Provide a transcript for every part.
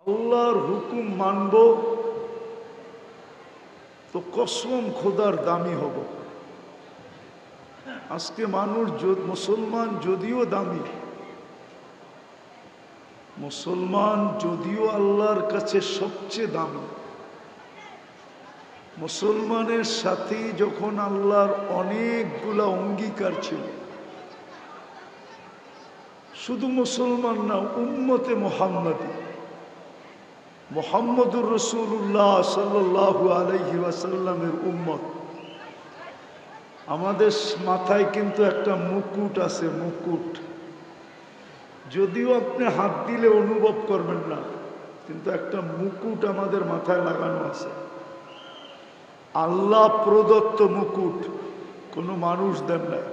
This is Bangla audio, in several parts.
আল্লাহর হুকুম মানব তো কসম খোদার দামি হব। আজকে মানুষ মুসলমান যদিও দামি, মুসলমান যদিও আল্লাহর কাছে সবচেয়ে দামি, মুসলমানের সাথেই যখন আল্লাহর অনেকগুলা অঙ্গীকার ছিল, শুধু মুসলমান না, উম্মতে মুহাম্মাদি মুহাম্মদুর রাসূলুল্লাহ সাল্লাল্লাহু আলাইহি ওয়াসাল্লামের উম্মত। আমাদের মাথায় কিন্তু একটা মুকুট আছে, মুকুট। যদিও আপনি হাত দিলে অনুভব করবেন না, কিন্তু একটা মুকুট আমাদের মাথায় লাগানো আছে। আল্লাহ প্রদত্ত মুকুট, কোনো মানুষ দেন নাই।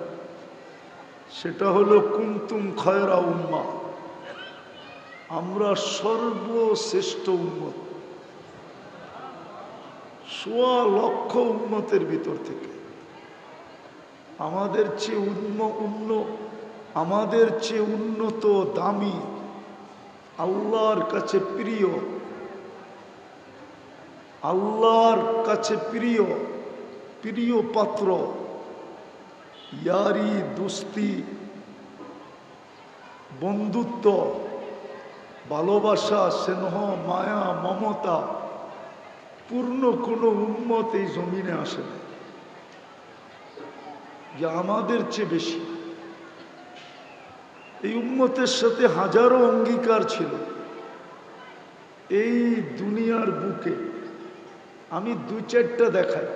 সেটা হলো কুনতুম খায়রা উম্মাহ, আমরা সর্বশ্রেষ্ঠ উম্মত। ১.৫ লক্ষ উম্মতের ভিতর থেকে আমাদের চেয়ে উন্নত দামি, আল্লাহর কাছে প্রিয়, আল্লাহর কাছে প্রিয় প্রিয় পাত্র, ইয়ারি দোস্তি বন্ধুত্ব ভালোবাসা স্নেহ মায়া মমতা পূর্ণ কোনো উম্মত এই জমিনে আসে না যে আমাদের চেয়ে বেশি। এই উম্মতের সাথে হাজারো অঙ্গীকার ছিল এই দুনিয়ার বুকে। আমি ২-৪টা দেখাই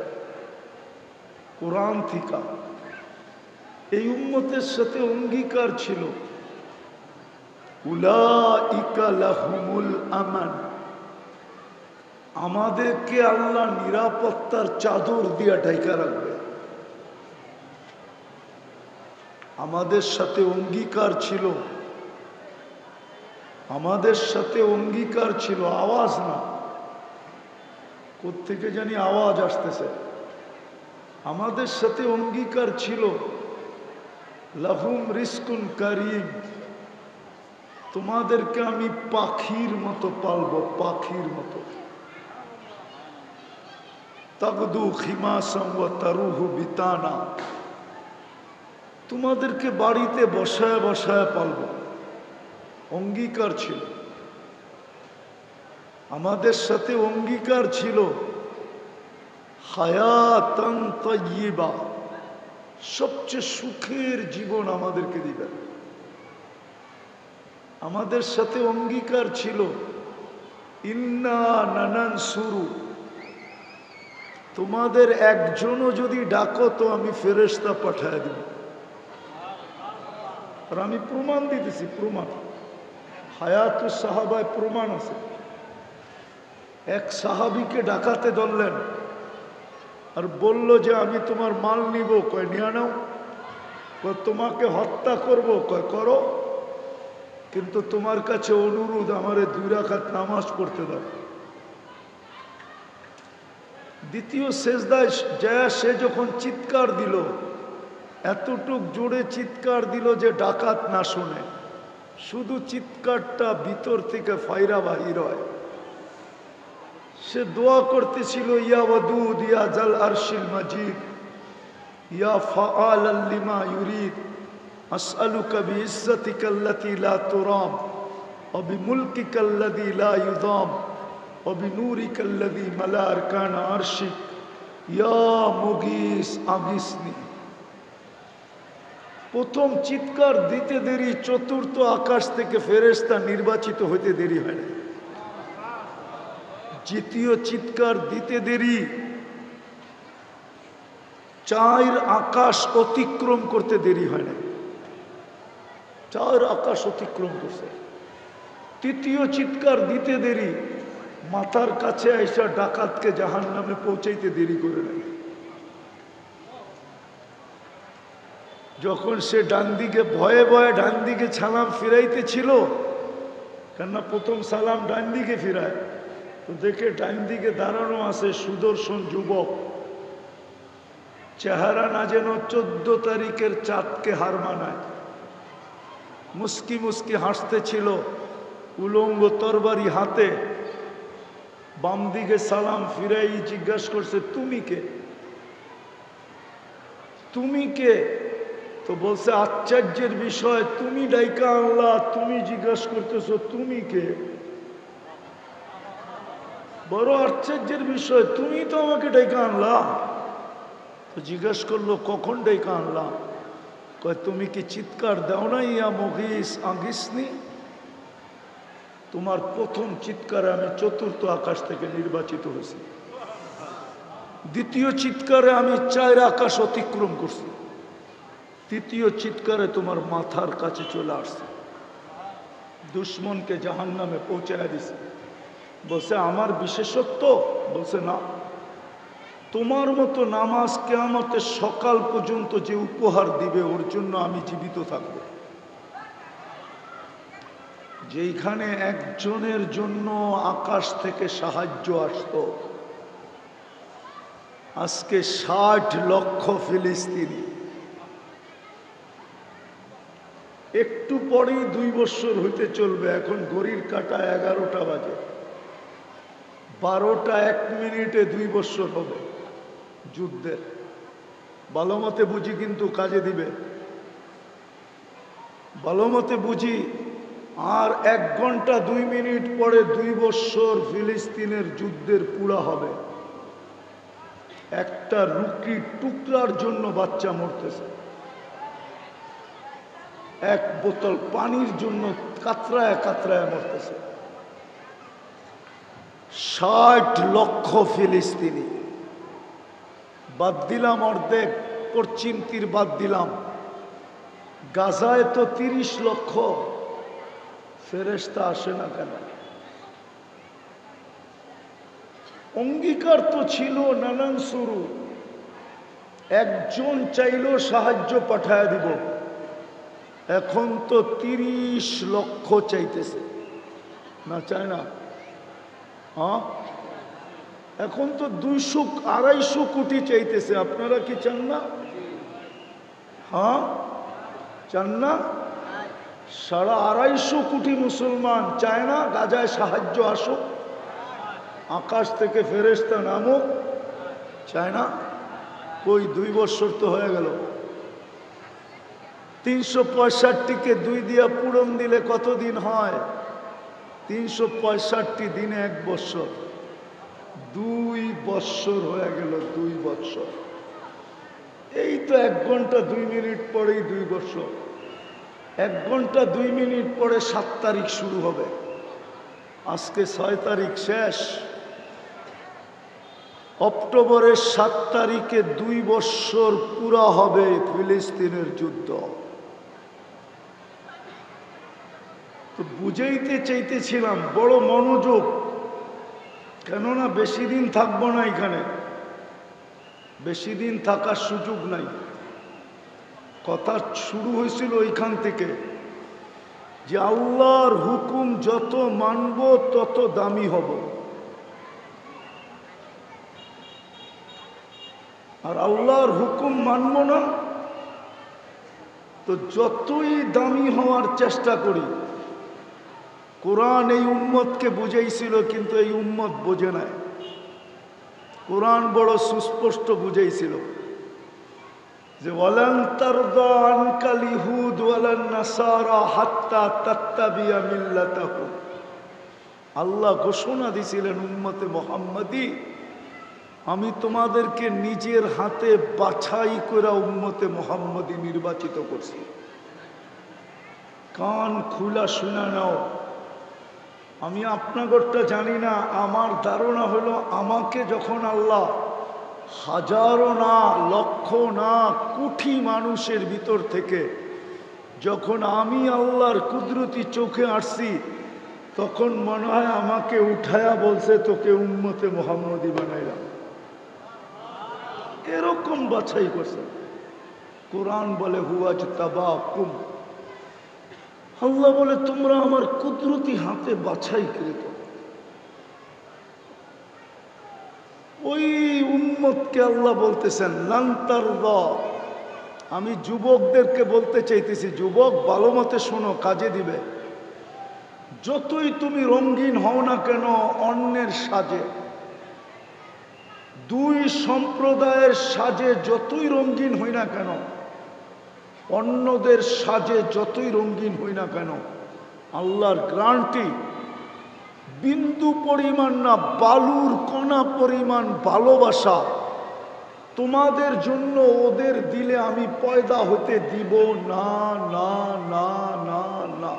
কোরআন থেকে। এই উম্মতের সাথে অঙ্গীকার ছিল উলাইকা লাহুমুল আমান, আমাদেরকে আল্লাহ নিরাপত্তার চাদর দিয়া ঢাকা রাখবে। আমাদের সাথে অঙ্গীকার ছিল, আমাদের সাথে অঙ্গীকার ছিল, আওয়াজ না, কোত্থেকে জানি আওয়াজ আসতেছে। আমাদের সাথে অঙ্গীকার ছিল লাহুম রিজকুন কারীম, তোমাদেরকে আমি পাখির মতো পালবো, পাখির মতো। তাগদু খিমাসাম ওয়া তারুহু বিতানা, তোমাদেরকে বাড়িতে বসায় বসায় পালবো। অঙ্গীকার ছিল। আমাদের সাথে অঙ্গীকার ছিল হায়াতান তাইয়্যিবা, সবচেয়ে সুখের জীবন আমাদেরকে দিবেন। আমাদের সাথে অঙ্গীকার ছিল ইন্না নানানসুরু, তোমাদের একজনও যদি ডাকো তো আমি ফেরেশতা পাঠায় দেব। আর আমি প্রমাণ দিতেছি, প্রমাণ হায়াতুস সাহাবায় প্রমাণ আছে। এক সাহাবীকে ডাকাতে ধরলেন আর বলল যে আমি তোমার মাল নিব। কয় নিয়ে নাও। কয় তোমাকে হত্যা করব। কয় করো, কিন্তু তোমার কাছে অনুরোধ আমারে 2 রাকাত নামাজ পড়তে দাও। দ্বিতীয় সেজদায় যায় সে যখন চিৎকার দিল, এতটুক জোরে চিৎকার দিল যে ডাকাত না শুনে, শুধু চিৎকারটা ভিতর থেকে ফায়রা বাহির হয়। সে দোয়া করতেছিল ইয়া ওয়াদুদ ইয়া জাল আরশিল মাজিদ ইয়া ফাআলাল লিমা ইউরিদ আসআলুকা বিইজ্জাতিকা আল্লাতী লা তুরাম ওয়া বিমুলকিকা আল্লাযী লা ইউদাম ওয়া বিনূরিকা আল্লাযী মালা আরকানা আরশিক ইয়া মুগীস আগিসনি। প্রথম চিৎকার দিতে দেরি, চতুর্থ আকাশ থেকে ফেরেশতা নির্বাচিত হইতে দেরি হয় না। দ্বিতীয় চিৎকার দিতে দেরি, 4 আকাশ অতিক্রম করতে দেরি হয় না। 4 আকাশ অতিক্রম করছে। তৃতীয় চিৎকার দিতে দেরি, মাথার কাছে আইসা ডাকাতকে জাহান্নামে পৌঁছাইতে দেরি করে নাই। যখন সে ডান দিকে ভয়ে ভয়ে ডান দিকে সালাম ফিরাইতেছিল, কেননা প্রথম সালাম ডান দিকে ফিরায়, তো দেখে ডান দিকে দাঁড়ানো আছে সুদর্শন যুবক, চেহারা না যেন 14 তারিখের চাঁদকে হার মানায়। মুস্কি মুস্কি হাসতেছিল, উলঙ্গ তরবারি হাতে, বাম দিকে সালাম ফিরাই জিজ্ঞাসা করছে, তুমি কে? তুমি কে? তো বলছে, আশ্চর্যের বিষয়, তুমি ডাইকা আনলা, তুমি জিজ্ঞাসা করতেছো তুমি কে? বড় আশ্চর্যের বিষয়, তুমি তো আমাকে ডাইকা আনলা। তো জিজ্ঞাসা করলো, কখন ডাইকা আনলা? কয়, তুমি কি চিৎকার দাও না, ইয়া মুগিস আগিসনি? তোমার প্রথম চিৎকারে আমি চতুর্থ আকাশ থেকে নির্বাচিত হয়েছি, দ্বিতীয় চিৎকারে আমি 4 আকাশ অতিক্রম করছি, তৃতীয় চিৎকারে তোমার মাথার কাছে চলে আসছে, দুশ্মনকে জাহান্নামে পৌঁছায় দিছে। বলছে, আমার বিশেষত্ব? বলছে, না, তোমার মতো নামাজ কিয়ামতের সকাল পর্যন্ত যে উপহার দিবে ওর জন্য আমি জীবিত থাকব। যেইখানে একজনের জন্য আকাশ থেকে সাহায্য আসতো, আজকে 60 লক্ষ ফিলিস্তিনি। একটু পরেই 2 বছর হইতে চলবে, এখন ঘড়ির কাঁটা 11টা বাজে, 12টা 1 মিনিটে 2 বছর হবে যুদ্ধের। ভালো মতে বুঝি, কিন্তু কাজে দিবে, ভালো মতে বুঝি। আর 1 ঘন্টা 2 মিনিট পরে 2 বছর ফিলিস্তিনের যুদ্ধের পুরা হবে। একটা রুটি টুকরার জন্য বাচ্চা মরতেছে, 1 বোতল পানির জন্য কাতরায় কাতরায় মরতেছে। 60 লক্ষ ফিলিস্তিনি, বাদ দিলাম অর্ধেক পশ্চিম তীর, বাদ দিলাম গাজায় তো 30 লক্ষ। ফেরেশতা আসে না কেন? অঙ্গীকার তো ছিল নানান শুরু, একজন চাইলেও সাহায্য পাঠায় দিব। এখন তো 30 লক্ষ চাইতেছে, না চায় না? হ্যাঁ, এখন তো 200-250 কোটি চাইতেছে। আপনারা কি চান না? হ্যাঁ, চান না? 250 কোটি মুসলমান চায় না গাজায় সাহায্য আসুক, আকাশ থেকে ফেরেশতা নামুক? চায় না? কই, 2 বছর তো হয়ে গেল। 365কে 2 দিয়া পূরণ দিলে কত দিন হয়? 365 দিনে 1 বছর, 2 বছর হয়ে গেল। 2 বছর, এই তো 1 ঘন্টা 2 মিনিট পরেই 2 বছর। 1 ঘন্টা 2 মিনিট পরে 7 তারিখ শুরু হবে, আজকে 6 তারিখ শেষ। অক্টোবরের 7 তারিখে 2 বছর পুরা হবে ফিলিস্তিনের যুদ্ধ। তো বুঝাইতে চাইতেছিলাম, বড় মনোযোগ, কেননা বেশি দিন থাকবো না এখানে, বেশি দিন থাকার সুযোগ নাই। কথা শুরু হয়েছিল ওইখান থেকে যে আল্লাহর হুকুম যত মানব তত দামি হব, আর আল্লাহর হুকুম মানব না তো যতই দামি হওয়ার চেষ্টা করি। কোরআন এই উম্মতকে বুঝাইছিল, কিন্তু এই উম্মত বোঝে নাই। কোরআন বড় সুস্পষ্ট বুঝাইছিল যে ওয়ালান তারদা আনকাল ইহুদ ওয়ালান নাসারা হাত্তা তাত্তাবিয়া মিল্লাতাহুম। আল্লাহ ঘোষণা দিয়েছিলেন, উম্মতে মুহাম্মাদি, আমি তোমাদেরকে নিজের হাতে বাছাই করে উম্মতে মুহাম্মাদি নির্বাচিত করছি। কান খুলা শুনে নাও। আমি আপনাদেরটা জানি না, আমার ধারণা হলো আমাকে যখন আল্লাহ হাজারো না, লক্ষ না, কোটি মানুষের ভিতর থেকে যখন আমি আল্লাহর কুদরতি চোখে আসছি, তখন মনে হয় আমাকে উঠায়া বলছে, তোকে উম্মতে মুহাম্মাদি বানাইলাম। এরকম বাছাই করছে। কোরআন বলে হুয়াজতাবাকুম, আল্লাহ বলে তোমরা আমার কুদরতি হাতে বাছাই কৃত। ওই উম্মতকে আল্লাহ বলতেছেন লান তারদা। আমি যুবকদেরকে বলতে চাইতেছি, যুবক ভালো মতে শোনো, কাজে দিবে। যতই তুমি রঙিন হও না কেন অন্যের সাজে, দুই সম্প্রদায়ের সাজে যতই রঙিন হই না কেন, অন্যদের সাজে যতই রঙিন হই না কেন, আল্লাহর গ্যারান্টি বিন্দু পরিমাণ না, বালুর কণা পরিমাণ ভালোবাসা তোমাদের জন্য ওদের দিলে আমি পয়দা হতে দিব না, না, না, না, না।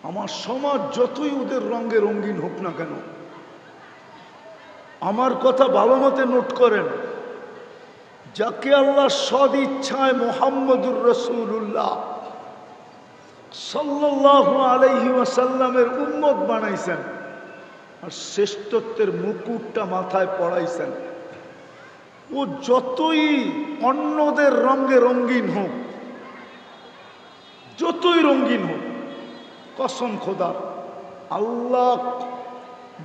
আমার সমাজ যতই ওদের রঙে রঙিন হোক না কেন, আমার কথা ভালো মতে নোট করেন, যাকে আল্লাহ সদ ইচ্ছায় মুহাম্মদুর রাসূলুল্লাহ সাল্লাল্লাহু আলাইহি ওয়াসাল্লামের উম্মত বানাইছেন আর শ্রেষ্ঠত্বের মুকুটটা মাথায় পড়াইছেন, ও যতই অন্যদের রঙে রঙিন হোক, যতই রঙিন হোক, কসম খোদার, আল্লাহ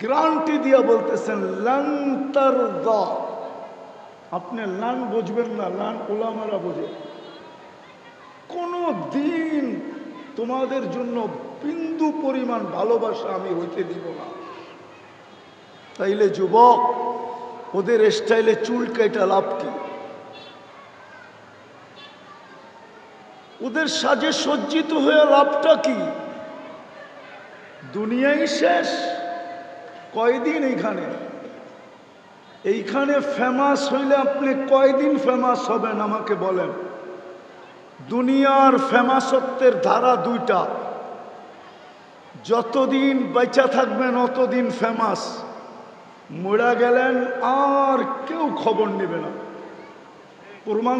গ্যারান্টি দিয়া বলতেছেন লান তারদা। আপনি লান বুঝবেন না, লান ওলামারা বোঝে। কোনো দিন তোমাদের জন্য বিন্দু পরিমাণ ভালোবাসা আমি হইতে দিব না। তাইলে যুবক, ওদের স্টাইলে চুল কাটা লাভ কি? ওদের সাজে সজ্জিত হয়ে লাভটা কি? দুনিয়াই শেষ। কয়দিন এইখানে ফেমাস হইলে আপনি কয়দিন ফেমাস হবেন আমাকে বলেন? দুনিয়ার ফেমাসত্বের ধারা দুইটা, যতদিন বেঁচে থাকবেন অতদিন ফেমাস, মরা গেলেন আর কেউ খবর নেবে না। প্রমাণ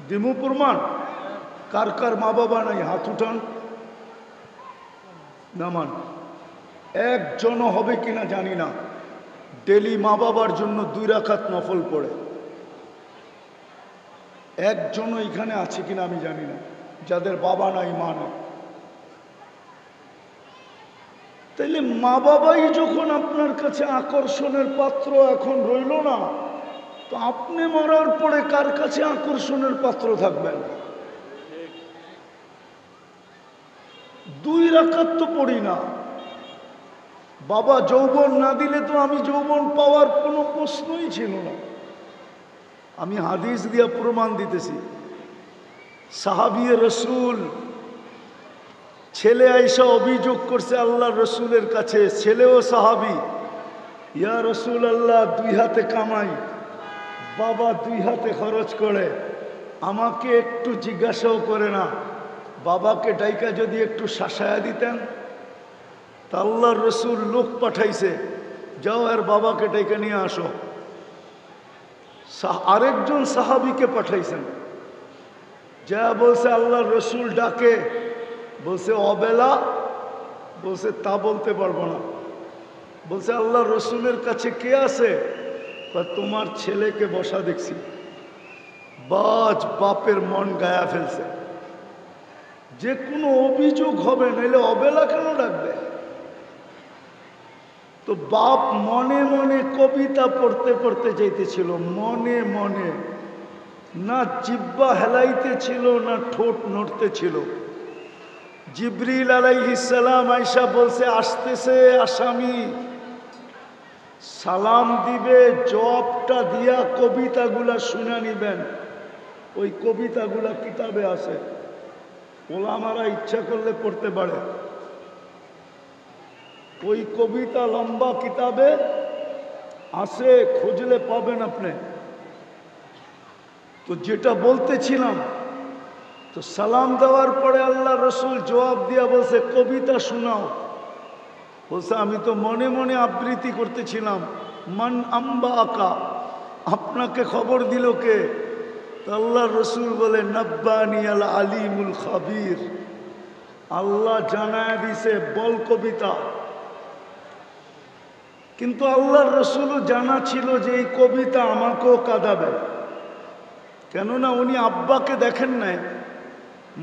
দিমু প্রমাণ। কার কার মা বাবা নাই হাত উঠান, নামান। একজনও হবে কিনা জানি না, ডেলি মা বাবার জন্য 2 রাকাত নফল পড়ে। একজনও এখানে আছে কিনা আমি জানি না, যাদের বাবা নাই মা নাই। তাইলে মা বাবাই যখন আপনার কাছে আকর্ষণের পাত্র এখন রইল না, তো আপনি মরার পরে কার কাছে আকর্ষণের পাত্র থাকবেন? 2 রাকাত তো পড়ি না। বাবা যৌবন না দিলে তো আমি যৌবন পাওয়ার কোনো প্রশ্নই ছিল না। আমি হাদিস দিয়া প্রমাণ দিতেছি। সাহাবী রসুল ছেলে আইসা অভিযোগ করছে আল্লাহ রসুলের কাছে, ছেলেও সাহাবী, ইয়া রসুল আল্লাহ, 2 হাতে কামাই, বাবা 2 হাতে খরচ করে, আমাকে একটু জিজ্ঞাসাও করে না, বাবাকে ডাইকা যদি একটু শাসায়া দিতেন। তা আল্লাহর রসুল লোক পাঠাইছে, যাও আর বাবাকে ডাইকা নিয়ে আসো। আরেকজন সাহাবীকে পাঠাইছেন, যা বলছে আল্লাহর রসুল ডাকে, বলছে অবেলা, বলছে তা বলতে পারবো না। বলছে আল্লাহর রসুলের কাছে কে আছে? তোমার ছেলেকে বসা দেখছি। বাজ বাপের মন গায়া ফেলছে, যে কোনো অভিযোগ হবে, নাইলে অবেলা কেন ডাকবে? তো বাপ মনে মনে কবিতা পড়তে পড়তে যাইতেছিল, মনে মনে, না জিহ্বা হেলাইতেছিল না ঠোঁট নড়তেছিল। জিবরিল আলাইহিস সালাম আয়েশা বলছে আসতেছে আসামি, সালাম দিবে, জবাবটা দিয়া কবিতাগুলা শুনে নিবেন। ওই কবিতাগুলা কিতাবে আছে, ওলামারা ইচ্ছা করলে পড়তে পারে। ওই কবিতা লম্বা কিতাবে আছে, খুঁজলে পাবেন আপনি। তো যেটা বলতেছিলাম, তো সালাম দেওয়ার পরে আল্লাহ রসুল জবাব দিয়া বলছে কবিতা শোনাও। বলছে আমি তো মনে মনে আবৃত্তি করতেছিলাম। মান আম্বা আকা, আপনাকে খবর দিল কে? তো আল্লাহ রসুল বলে নব্বানি আল আলিমুল খাবির, আল্লাহ জানায় দিছে, বল কবিতা। কিন্তু আল্লাহর রসুলও জানা ছিল যে এই কবিতা আমাকেও কাঁদাবে, কেননা উনি আব্বাকে দেখেন নাই।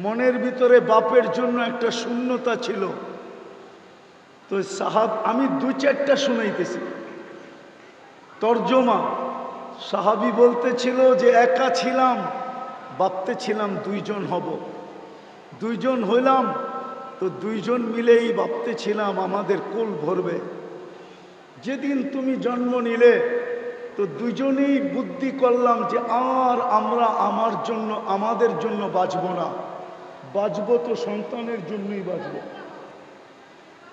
মনের ভিতরে বাপের জন্য একটা শূন্যতা ছিল। তো আমি 2-4টা শুনাইতেছি তর্জমা। সাহাবী বলতেছিল যে একা ছিলাম, ভাবতেছিলাম 2 জন হব, 2 জন হইলাম, তো দুইজন মিলেই ভাবতেছিলাম আমাদের কুল ভরবে। যেদিন তুমি জন্ম নিলে তো দুজনেই বুদ্ধি করলাম যে আর আমরা আমাদের জন্য বাঁচব না, বাঁচবো তো সন্তানের জন্যই বাঁচব।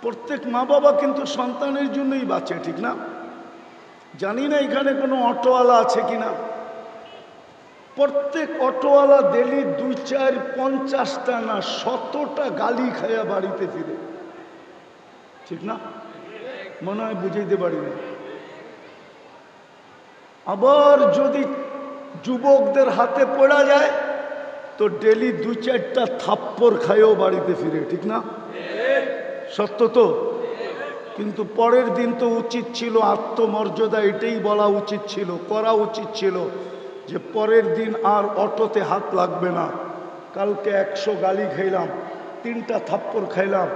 প্রত্যেক মা বাবা কিন্তু সন্তানের জন্যই বাঁচে, ঠিক না? জানি না এখানে কোনো অটোওয়ালা আছে কিনা। প্রত্যেক অটোওয়ালা ডেলি 2, 4, 50টা না 100টা গালি খায়া বাড়িতে ফিরে, ঠিক না? মনে হয় বুঝাইতে পারি না। আবার যদি যুবকদের হাতে পড়া যায় তো ডেলি 2, 4টা থাপ্পড় খায়ও বাড়িতে ফিরে, ঠিক না? সত্য তো। কিন্তু পরের দিন তো উচিত ছিল আত্মমর্যাদা, এটাই বলা উচিত ছিল, করা উচিত ছিল যে পরের দিন আর অটোতে হাত লাগবে না। কালকে 100 গালি খাইলাম, 3টা থাপ্পড় খাইলাম,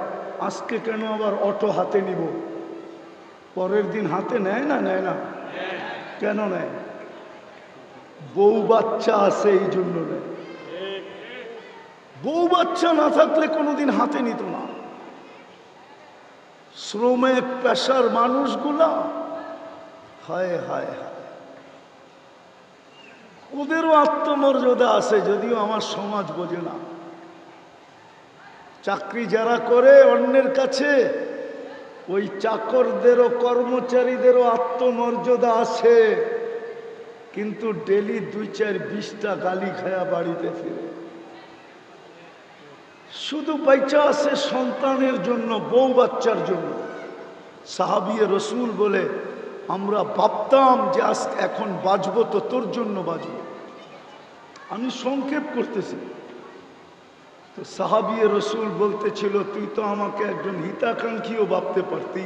আজকে কেন আবার অটো হাতে নিব? পরের দিন হাতে নেয় না? নেয় না? কেন নেয়? বউ বাচ্চা আছে এই জন্য নেয়। বউ বাচ্চা না থাকলে কোনোদিন হাতে নিত না। শ্রমে পেশার মানুষগুলা, হায় হায় হায়, ওদেরও আত্মমর্যাদা আছে, যদিও আমার সমাজ বোঝে না। চাকরি যারা করে অন্যের কাছে, ওই চাকরদেরও কর্মচারীদেরও আত্মমর্যাদা আছে, কিন্তু ডেলি 2, 4, 20টা গালি খায়া বাড়িতে ফিরে। শুধু বাইচা আছে সন্তানের জন্য, বউ বাচ্চার জন্য। সাহাবী রসুল বলে, আমরা ভাবতাম যে এখন বাঁচবো তো তোর জন্য বাঁচবো। আমি সংক্ষেপ করতেছি। তো সাহাবী রসুল বলতেছিল, তুই তো আমাকে একজন হিতাকাঙ্ক্ষীও ভাবতে পারতি,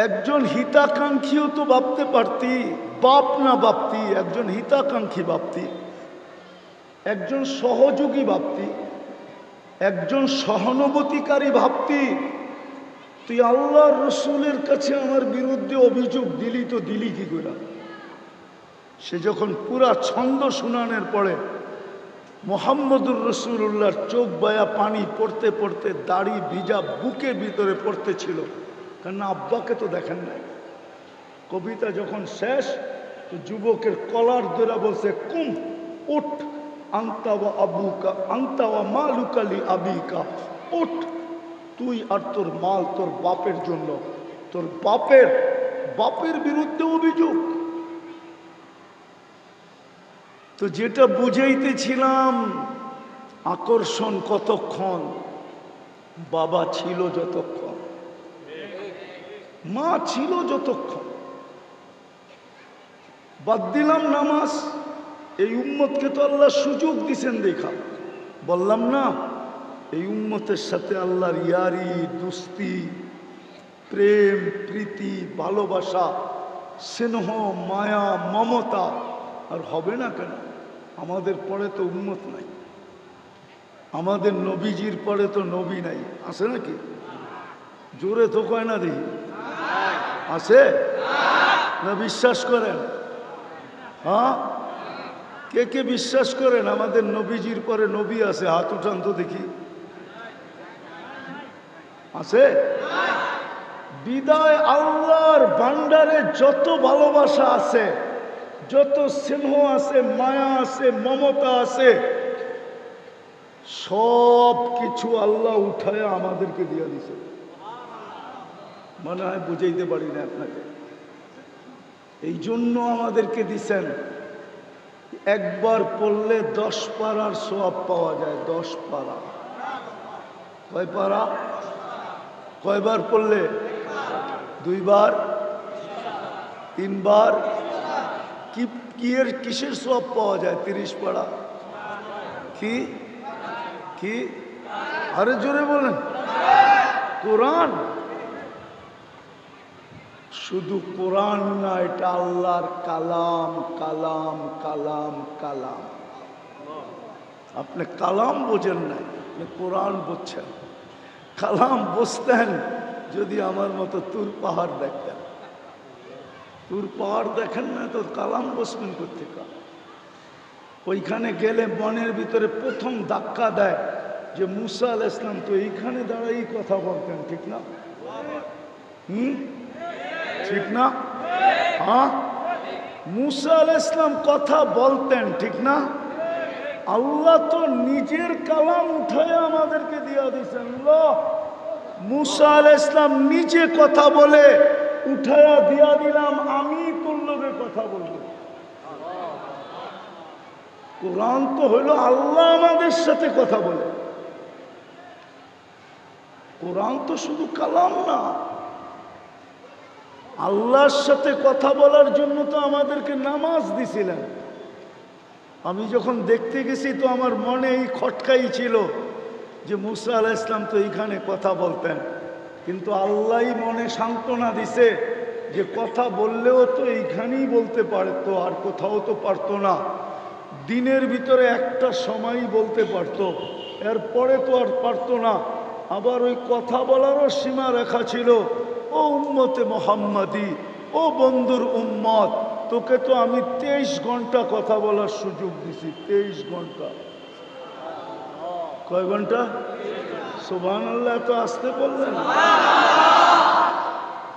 একজন হিতাকাঙ্ক্ষীও তো ভাবতে পারতি, বাপ না ভাবতি, একজন হিতাকাঙ্ক্ষী ভাবতি, একজন সহযোগী ভাবতি, একজন সহানুভূতিকারী ভাবতি। তুই আল্লাহর রসুলের কাছে আমার বিরুদ্ধে অভিযোগ দিলি, তো দিলি কি করে? সে যখন পুরা ছন্দ শুনানোর পরে মুহাম্মদুর রাসূলুল্লাহর চোখ বায়া পানি পড়তে পড়তে দাড়ি ভিজা বুকের ভিতরে পড়তেছিল, কারণ আব্বাকে তো দেখেন নাই। কবিতা যখন শেষ তো যুবকের কলার ধরে বলছে, কুম উঠ, আনতা ওয়া আবুকা আনতা ওয়া মালুকা লি আবিকা, উঠ, তুই আর তোর মাল তোর বাপের জন্য, তোর বাপের বিরুদ্ধে অভিযোগ। তো যেটা বুঝাইতেছিলাম, আকর্ষণ কতক্ষণ, বাবা ছিল যতক্ষণ, মা ছিল যতক্ষণ। বাদ দিলাম নামাজ, এই উম্মতকে তো আল্লাহ সুযোগ দিছেন দেখা। বললাম না, এই উম্মতের সাথে আল্লাহর ইয়ারি, দুস্তি, প্রেম, প্রীতি, ভালোবাসা, স্নেহ, মায়া, মমতা আর হবে না কেন? আমাদের পরে তো উম্মত নাই, আমাদের নবীজির পরে তো নবী নাই, আছে নাকি? জোরে তো কয় না দেখি, আছে না? বিশ্বাস করেন? হ্যাঁ, কে কে বিশ্বাস করেন আমাদের নবীজির পরে নবী আছে? হাত উঠান তো দেখি। আছে? বিদায় আল্লাহর ভান্ডারে যত ভালোবাসা আছে, যত স্নেহ আছে, মায়া আছে, মমতা আছে, সব কিছু আল্লাহ উঠায় আমাদেরকে দিয়ে দিছে। মনে হয় বুঝাইতে পারি না আপনাকে। এই জন্য আমাদেরকে দিছেন। একবার পড়লে 10 পারার সওয়াব পাওয়া যায়। 10 পারা। কয় পারা? কয়বার পড়লে? 2 বার, 3 বার। কিসের সওয়াব পাওয়া যায়? 30 পারা। কি কি? আরে জোরে বলেন। কোরআন। শুধু কোরআন না, এটা আল্লাহর কালাম, কালাম, কালাম, কালাম। আপনি কালাম বোঝেন নাই, আপনি কোরআন বুঝছেন। কালাম বুঝতেন যদি আমার মতো তুর পাহাড় দেখতেন। তুর পাহাড় দেখেন না তো কালাম বসবেন কোথেকে? ওইখানে গেলে মনের ভিতরে প্রথম ধাক্কা দেয় যে মুসা আলাইহিস সালাম তো এইখানে দাঁড়াই কথা বলতেন, ঠিক না? ঠিক না? হ্যাঁ, মুসা আলাইহিস সালাম কথা বলতেন, ঠিক না? আল্লাহ তো নিজের কালাম উঠায় আমাদেরকে দিয়া দিয়েছেন। মুসা আলাইহিস সালাম নিজে কথা বলে উঠায়া দিয়া দিলাম, আমি তোর লগে কথা বলবো। কোরআন তো হইল আল্লাহ আমাদের সাথে কথা বলে। কোরআন তো শুধু কালাম না, আল্লাহর সাথে কথা বলার জন্য তো আমাদেরকে নামাজ দিছিলেন। আমি যখন দেখতে গেছি তো আমার মনে এই খটকাই ছিল যে মুসা আলাইহিস সালাম তো এইখানে কথা বলতেন, কিন্তু আল্লাহই মনে সান্ত্বনা দিছে যে কথা বললেও তো এইখানেই বলতে পারতো, আর কোথাও তো পারতো না। দিনের ভিতরে একটা সময়ই বলতে পারতো, এরপরে তো আর পারতো না। আবার ওই কথা বলারও সীমা রেখা ছিল। ও উম্মতে মোহাম্মদী, ও বন্ধুর উম্মত, তোকে তো আমি 23 ঘন্টা কথা বলার সুযোগ দিছি। 23 ঘন্টা। কয় ঘন্টা? সুবহানাল্লাহ, তো আসতে বললেন।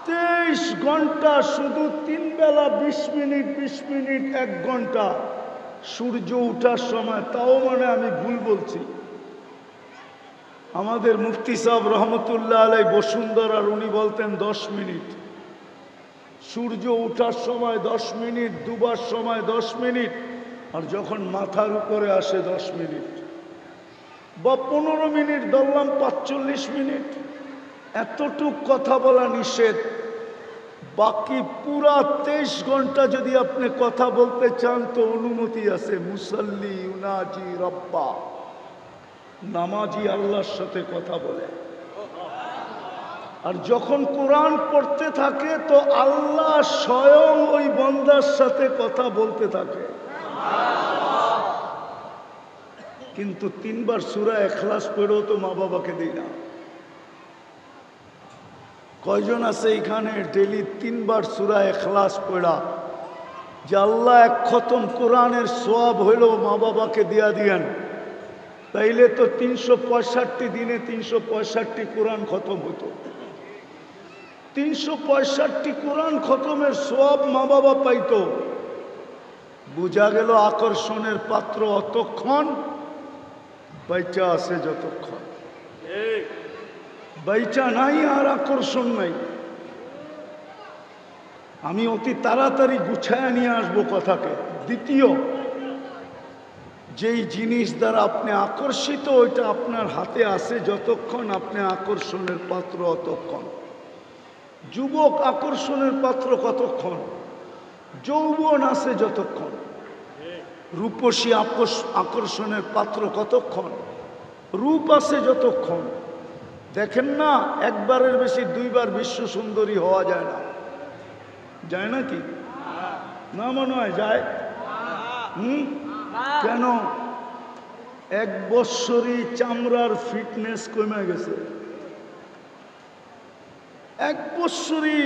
23 ঘন্টা, শুধু 3 বেলা 20 মিনিট 20 মিনিট 1 ঘন্টা সূর্য উঠার সময়, তাও মানে আমি ভুল বলছি। আমাদের মুফতি সাহেব রহমতুল্লাহ আলাই বসুন্ধরার উনি বলতেন 10 মিনিট। সূর্য উঠার সময় 10 মিনিট, ডুবার সময় 10 মিনিট, আর যখন মাথার উপরে আসে 10 মিনিট, বা 15 মিনিট ধরলাম, 45 মিনিট। এতটুক কথা বলা নিষেধ। বাকি পুরা 23 ঘন্টা যদি আপনি কথা বলতে চান তো অনুমতি আছে। মুসাল্লি ইউনাজি রব্বা, নামাজি আল্লাহর সাথে কথা বলে। আর যখন কোরআন পড়তে থাকে তো আল্লাহ স্বয়ং ওই বান্দার সাথে কথা বলতে থাকে। কিন্তু 3 বার সূরা ইখলাস পড়েও তো মা বাবাকে দেই না। কয়জন আছে এখানে ডেলি 3 বার সূরা ইখলাস পড়া যে আল্লাহ 1 খতম কোরআনের সওয়াব হইল মা বাবাকে দিয়া দিয়েন? তাইলে তো 365 দিনে 365 কোরআন খতম হতো। 365 কোরআন খতমের সওয়াব মা বাবা পাইতো। বুঝা গেল আকর্ষণের পাত্র অতক্ষণ, বাইচা আছে যতক্ষণ। বাইচা নাই আর আকর্ষণ নাই। আমি অতি তাড়াতাড়ি গুছায়া নিয়ে আসবো কথাকে। দ্বিতীয়, যেই জিনিস দ্বারা আপনি আকর্ষিত ওইটা আপনার হাতে আছে যতক্ষণ আপনি আকর্ষণের পাত্র অতক্ষণ। যুবক আকর্ষণের পাত্র কতক্ষণ? যৌবন আছে যতক্ষণ। রূপসী আকর্ষণের পাত্র কতক্ষণ? রূপ আছে যতক্ষণ। দেখেন না, একবারের বেশি 2 বার বিশ্ব সুন্দরী হওয়া যায় না। যায় নাকি? না মনে হয় যায়। কেন? 1 বৎসরই চামড়ার ফিটনেস কমে গেছে। 1 বৎসরই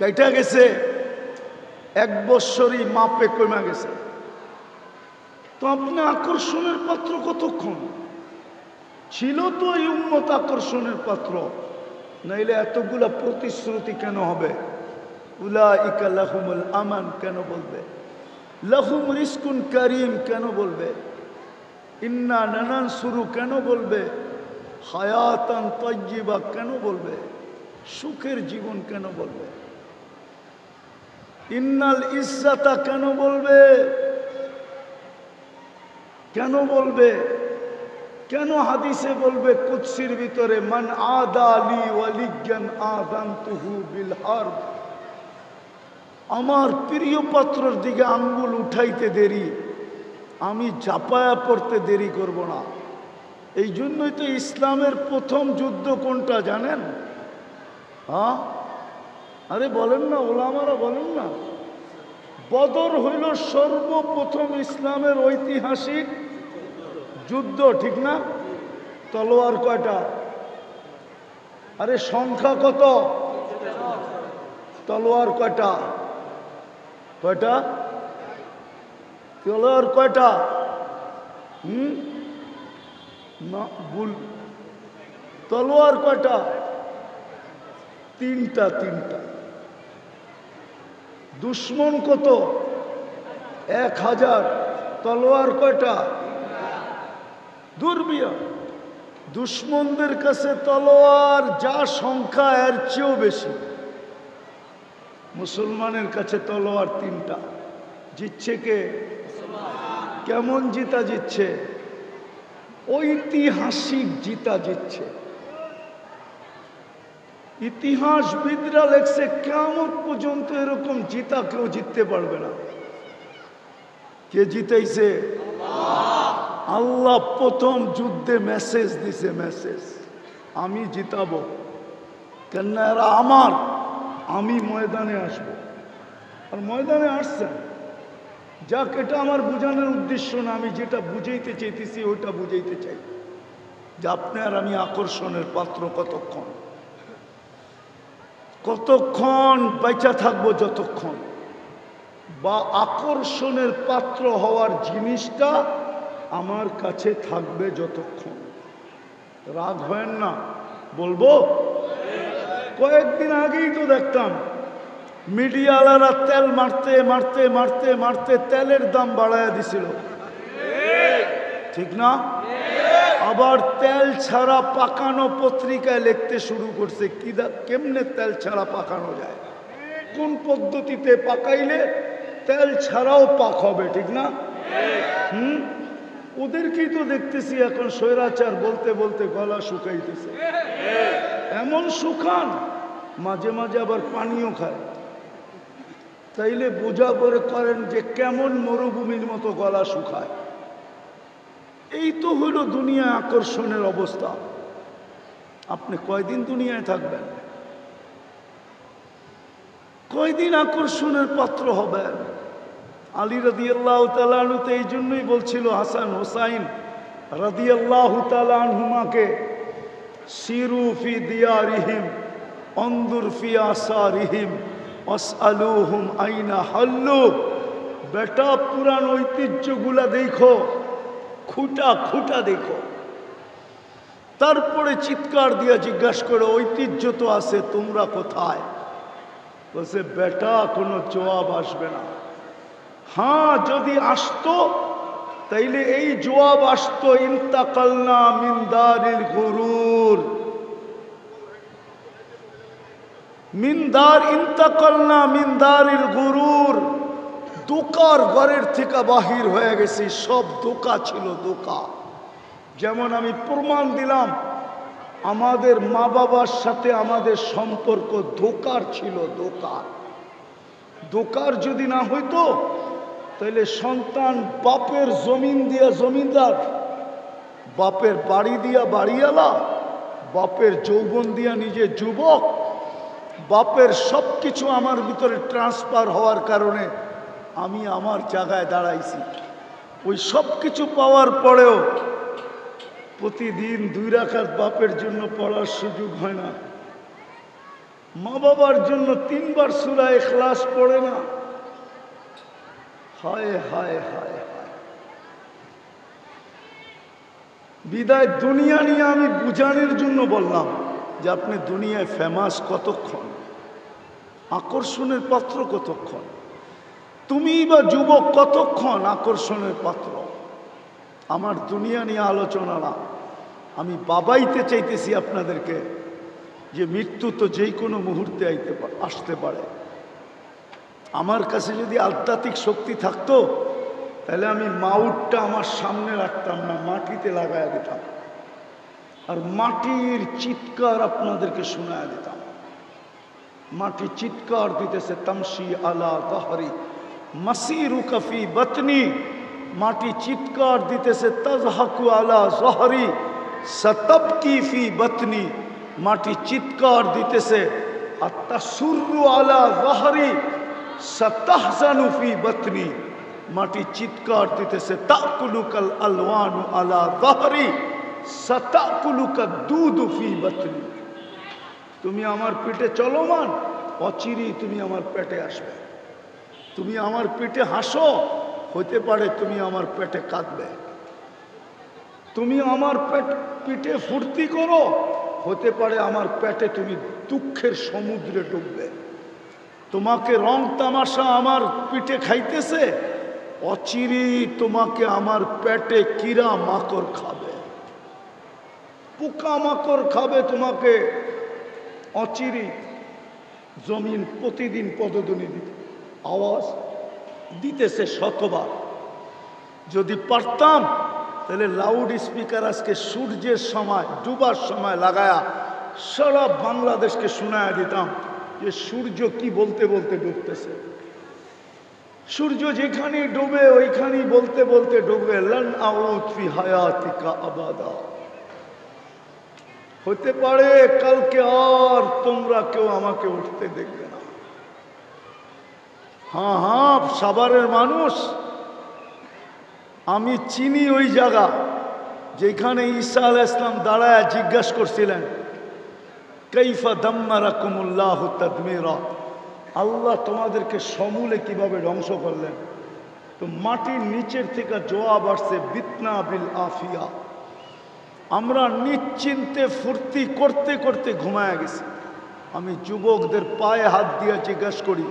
গাইটা গেছে, 1 বৎসরই মাপে কমে গেছে। তো আপনি আকর্ষণের পাত্র কতক্ষণ? ছিল তো এই উম্মত আকর্ষণের পাত্র, নাইলে এতগুলা প্রতিশ্রুতি কেন হবে? উলাইকা লাহুমুল আমান কেন বলবে? লাহুম রিজকুন কারীম কেন বলবে? ইন্না নানানসুরু কেন বলবে? হায়াতান তাইয়্যিবা কেন বলবে? সুখের জীবন কেন বলবে? ইন্নাল ইজ্জাতা কেন বলবে? কেন বলবে? কেন হাদিসে বলবে কুদসির ভিতরে মান আদা লি ওয়ালিয়ান আযানতুহু বিল হারব? আমার প্রিয় পাত্রর দিকে আঙ্গুল উঠাইতে দেরি, আমি ঝাঁপায়া পড়তে দেরি করব না। এই জন্যই তো ইসলামের প্রথম যুদ্ধ কোনটা জানেন? হ্যাঁ, আরে বলেন না, ওলামারা বলেন না। বদর হইল সর্বপ্রথম ইসলামের ঐতিহাসিক যুদ্ধ, ঠিক না? তলোয়ার কয়টা? আরে সংখ্যা কত? তলোয়ার কয়টা? কয়টা? তলোয়ার কয়টা? না ভুল। তলোয়ার কয়টা? তিনটা। দুশ্মন কত? 1000। তলোয়ার কয়টা? দুর্বিয়া। দুশ্মনদের কাছে তলোয়ার যা সংখ্যা এর চেয়েও বেশি। মুসলমানের কাছে তলোয়ার 3টা। জিতছে কে? কেমন জিতা জিতছে? ঐতিহাসিক জিতা জিতছে। ইতিহাসবিদরা লেখছে কিয়ামত পর্যন্ত এরকম জিতা কেউ জিততে পারবে না। কে জিতাইছে? আল্লাহ প্রথম যুদ্ধে মেসেজ দিছে, মেসেজ আমি জিতাবো, কেন এরা আমার, আমি ময়দানে আসব। আর ময়দানে আসছেন। যাক, এটা আমার বোঝানোর উদ্দেশ্য না, আমি যেটা বুঝাইতে চাইতেছি ওইটা বুঝাইতে চাই যে আপনি আর আমি আকর্ষণের পাত্র কতক্ষণ, কতক্ষণ বেঁচে থাকবো, যতক্ষণ, বা আকর্ষণের পাত্র হওয়ার জিনিসটা আমার কাছে থাকবে যতক্ষণ। রাগ হয় না, বলবো। কয়েকদিন আগেই তো দেখতাম মিডিয়াওয়ালারা তেল মারতে মারতে মারতে মারতে তেলের দাম বাড়ায় দিছিল, ঠিক না? আবার তেল ছাড়া পাকানো পত্রিকায় লিখতে শুরু করছে কেমনে তেল ছাড়া পাকানো যায়, কোন পদ্ধতিতে পাকাইলে তেল ছাড়াও পাক হবে, ঠিক না? ওদেরকেই তো দেখতেছি এখন স্বৈরাচার বলতে বলতে গলা শুকাইতেছে। এমন শুকান, মাঝে মাঝে আবার পানিও খায়। তাইলে বোঝা করে করেন যে কেমন মরুভূমির মতো গলা শুকায়। এই তো হইল দুনিয়া আকর্ষণের অবস্থা। আপনি কয়দিন দুনিয়ায় থাকবেন? কয়দিন আকর্ষণের পাত্র হবেন? আলী রাদিয়াল্লাহু তাআলা আনহু তো এই জন্যই বলছিল হাসান হোসাইন রাদিয়াল্লাহু তাআলা আনহুমাকে, সিরু ফি দিয়ারিহিম অনদুর ফি আসারিহিম আসআলুহুম আইনা হাল্লু। বেটা, পুরান ঐতিহ্যগুলা দেখো, খুঁটা খুঁটা দেখো, তারপরে চিৎকার দিয়া জিজ্ঞাসা করো ঐতিহ্য তো আছে, তোমরা কোথায়? বলছে বেটা কোনো জবাব আসবে না। হ্যাঁ, যদি আসতো তাইলে এই জবাব আসতো, ইন্তাকালনা মিন দারিল গুরুর, ইন্তাকালনা মিন দারিল গুরুর। দোকার ঘরের থেকে বাহির হয়ে গেছি। সব দোকা ছিল, দোকা। যেমন আমি প্রমাণ দিলাম আমাদের মা বাবার সাথে আমাদের সম্পর্ক দোকার ছিল, দোকার। দোকার যদি না হইতো তাহলে সন্তান বাপের জমিন দিয়া জমিদার, বাপের বাড়ি দিয়া বাড়িওয়ালা, বাপের যৌবন দিয়া নিজে যুবক, বাপের সব কিছু আমার ভিতরে ট্রান্সফার হওয়ার কারণে আমি আমার জায়গায় দাঁড়াইছি। ওই সব কিছু পাওয়ার পরেও প্রতিদিন 2 রাকাত বাপের জন্য পড়ার সুযোগ হয় না, মা বাবার জন্য 3 বার সূরা ইখলাস পড়ে না। হায় হায় হায় হায়। বিদায় দুনিয়া নিয়ে আমি বুঝানোর জন্য বললাম যে আপনি দুনিয়ায় ফেমাস কতক্ষণ, আকর্ষণের পাত্র কতক্ষণ, তুমি বা যুবক কতক্ষণ আকর্ষণের পাত্র। আমার দুনিয়া নিয়ে আলোচনা না, আমি বাবাইতে চাইতেছি আপনাদেরকে যে মৃত্যু তো যেই কোনো মুহূর্তে আসতে পারে। আমার কাছে যদি আধ্যাত্মিক শক্তি থাকতো তাহলে আমি মাউটটা আমার সামনে রাখতাম না, মাটিতে লাগায় দিতাম, আর মাটির চিৎকার আপনাদেরকে শোনায় দিতাম। মাটি চিৎকার দিতেছে, তামশি আলা যাহরি মাসিরুকা ফি বাতনি। মাটি চিৎকার দিতেছে, তাজহাকু আলা যাহরি সাতাবকি ফি বাতনি। মাটি চিৎকার দিতেছে, আতাসুররু আলা যাহরি সাতাহজানু ফি বাতনি। মাটি চিৎকার দিতেছে, তাকুলুকাল আলওয়ানু আলা যাহরি সাতাকুলুকা দুদু ফি বাতনি। তুমি আমার পেটে চলমান, অচিরেই তুমি আমার পেটে আসবে। তুমি আমার পেটে হাসো, হতে পারে তুমি আমার পেটে কাঁদবে, তুমি আমার পিঠে ফুর্তি করো, হতে পারে আমার পেটে তুমি দুঃখের সমুদ্রে ডুববে। তোমাকে রং তামাশা আমার পিঠে খাইতেছে, অচিরে তোমাকে আমার পেটে কিরা মাকড় খাবে, পোকা মাকড় খাবে তোমাকে অচিরে। জমিন প্রতিদিন পদধ্বনি দিতে আওয়াজ দিতেছে শতবার। যদি পারতাম তাহলে লাউড স্পিকার আজকে সূর্যের সময় ডুবার সময় লাগায়া সারা বাংলাদেশকে শোনায়া দিতাম যে সূর্য কি বলতে বলতে ডুবতেছে। সূর্য যেখানে ডুবে ওইখানেই বলতে বলতে ডুবে, লান আউদ ফি হায়াতিকা আবাদা। হতে পারে কালকে আর তোমরা কেউ আমাকে উঠতে দেখবে না। হ্যাঁ হ্যাঁ, সাভারের মানুষ, আমি চিনি ওই জায়গা যেখানে ঈসা আলাইহিস সালাম দাঁড়ায় জিজ্ঞাসা করছিলেন, কাইফা দাম্মারাকুমুল্লাহু তাদমিরা, আল্লাহ তোমাদেরকে সমূলে কিভাবে ধ্বংস করলেন। তো মাটির নিচের থেকে জবাব আসছে, বিতনা বিল আফিয়া। আমরা নিশ্চিন্তে ফুর্তি করতে করতে ঘুমায় গেছি। আমি যুবকদের পায়ে হাত দিয়ে জিজ্ঞাসা করি,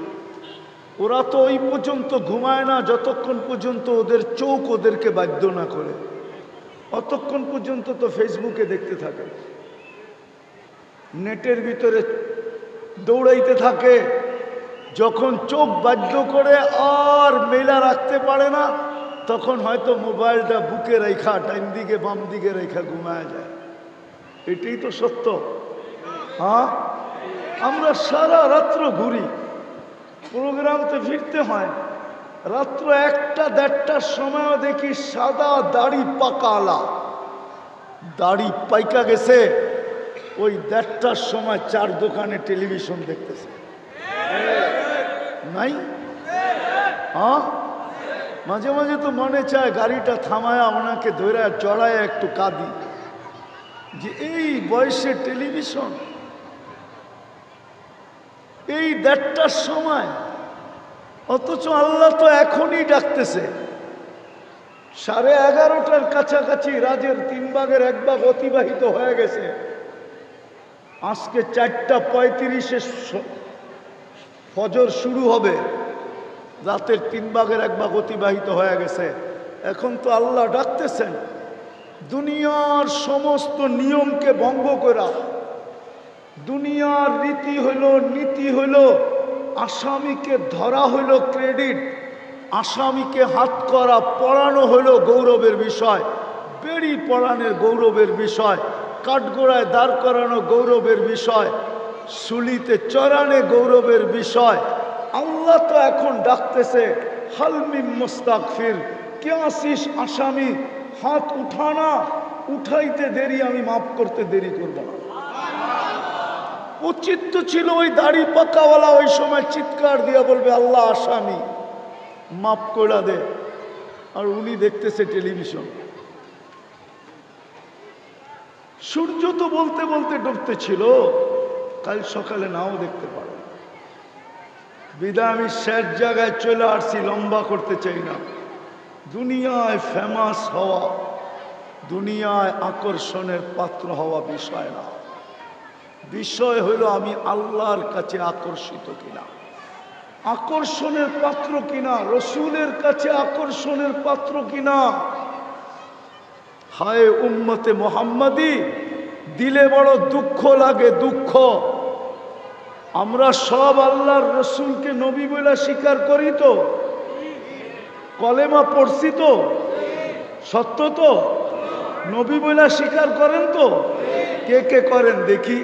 ওরা তো ওই পর্যন্ত ঘুমায় না যতক্ষণ পর্যন্ত ওদের চোখ ওদেরকে বাধ্য না করে, অতক্ষণ পর্যন্ত তো ফেসবুকে দেখতে থাকে, নেটের ভিতরে দৌড়াইতে থাকে। যখন চোখ বাধ্য করে আর মেলা রাখতে পারে না, তখন হয়তো মোবাইলটা বুকে রেখা ডাইন দিকে বাম দিকে রেখা ঘুমায় যায়। এটাই তো সত্য। হ্যাঁ, আমরা সারা রাত্র ঘুরি, প্রোগ্রামতে ফিরতে হয়, রাত্র 1টা-1:30টার সময়ও দেখি সাদা দাড়ি পাকালা, দাড়ি পাইকা গেছে, ওই 1:30টার সময় 4 দোকানে টেলিভিশন দেখতেছে। নাই? হ্যাঁ, মাঝে মাঝে তো মনে চায় গাড়িটা থামায় ওনাকে ধরে চড়ায় একটু কাঁদি যে এই বয়সে টেলিভিশন, এই 1:30টার সময়, অথচ আল্লাহ তো এখনই ডাকতেছে। 11:30টার কাছাকাছি রাজের 3 ভাগের 1 ভাগ অতিবাহিত হয়ে গেছে। আজকে 4:35-এ ফজর শুরু হবে, রাতের 3 ভাগের 1 ভাগ অতিবাহিত হয়ে গেছে। এখন তো আল্লাহ ডাকতেছেন, দুনিয়ার সমস্ত নিয়মকে ভঙ্গ করা, দুনিয়ার রীতি হইল নীতি হইল, আসামিকে ধরা হইল ক্রেডিট, আসামিকে হাত করা পড়ানো হইল গৌরবের বিষয়, বেড়ি পড়ানোর গৌরবের বিষয়, কাঠগোড়ায় দাঁড় করানো গৌরবের বিষয়, শুলিতে চড়ানে গৌরবের বিষয়। আল্লাহ তো এখন ডাকতেছে, হালমিম মুস্তাগফির, কে আসিস আসামি, হাত উঠানা, উঠাইতে দেরি, আমি মাফ করতে দেরি করব না। উচিত তো ছিল ওই দাড়ি পাকাওয়ালা ওই সময় চিৎকার দিয়া বলবে, আল্লাহ আসামি মাফ করে দে, আর উনি দেখতেছে টেলিভিশন। সূর্য তো বলতে বলতে ডুবতে ছিল, কাল সকালে নাও দেখতে পারো। বিদায় আমি শেষ জায়গায় চলে আসছি, লম্বা করতে চাই না। দুনিয়ায় ফেমাস হওয়া, দুনিয়ায় আকর্ষণের পাত্র হওয়া বিষয় না, বিষয় হইল আমি আল্লাহর কাছে আকর্ষিত কিনা, আকর্ষণের পাত্র কিনা, রসুলের কাছে আকর্ষণের পাত্র কিনা। হায় উম্মতে মোহাম্মদী, দিলে বড় দুঃখ লাগে, দুঃখ। আমরা সব আল্লাহর রসুলকে নবী বলে স্বীকার করি তো, কলেমা পড়ছি তো, সত্য তো, নবী বলে স্বীকার করেন তো, কে কে করেন দেখি?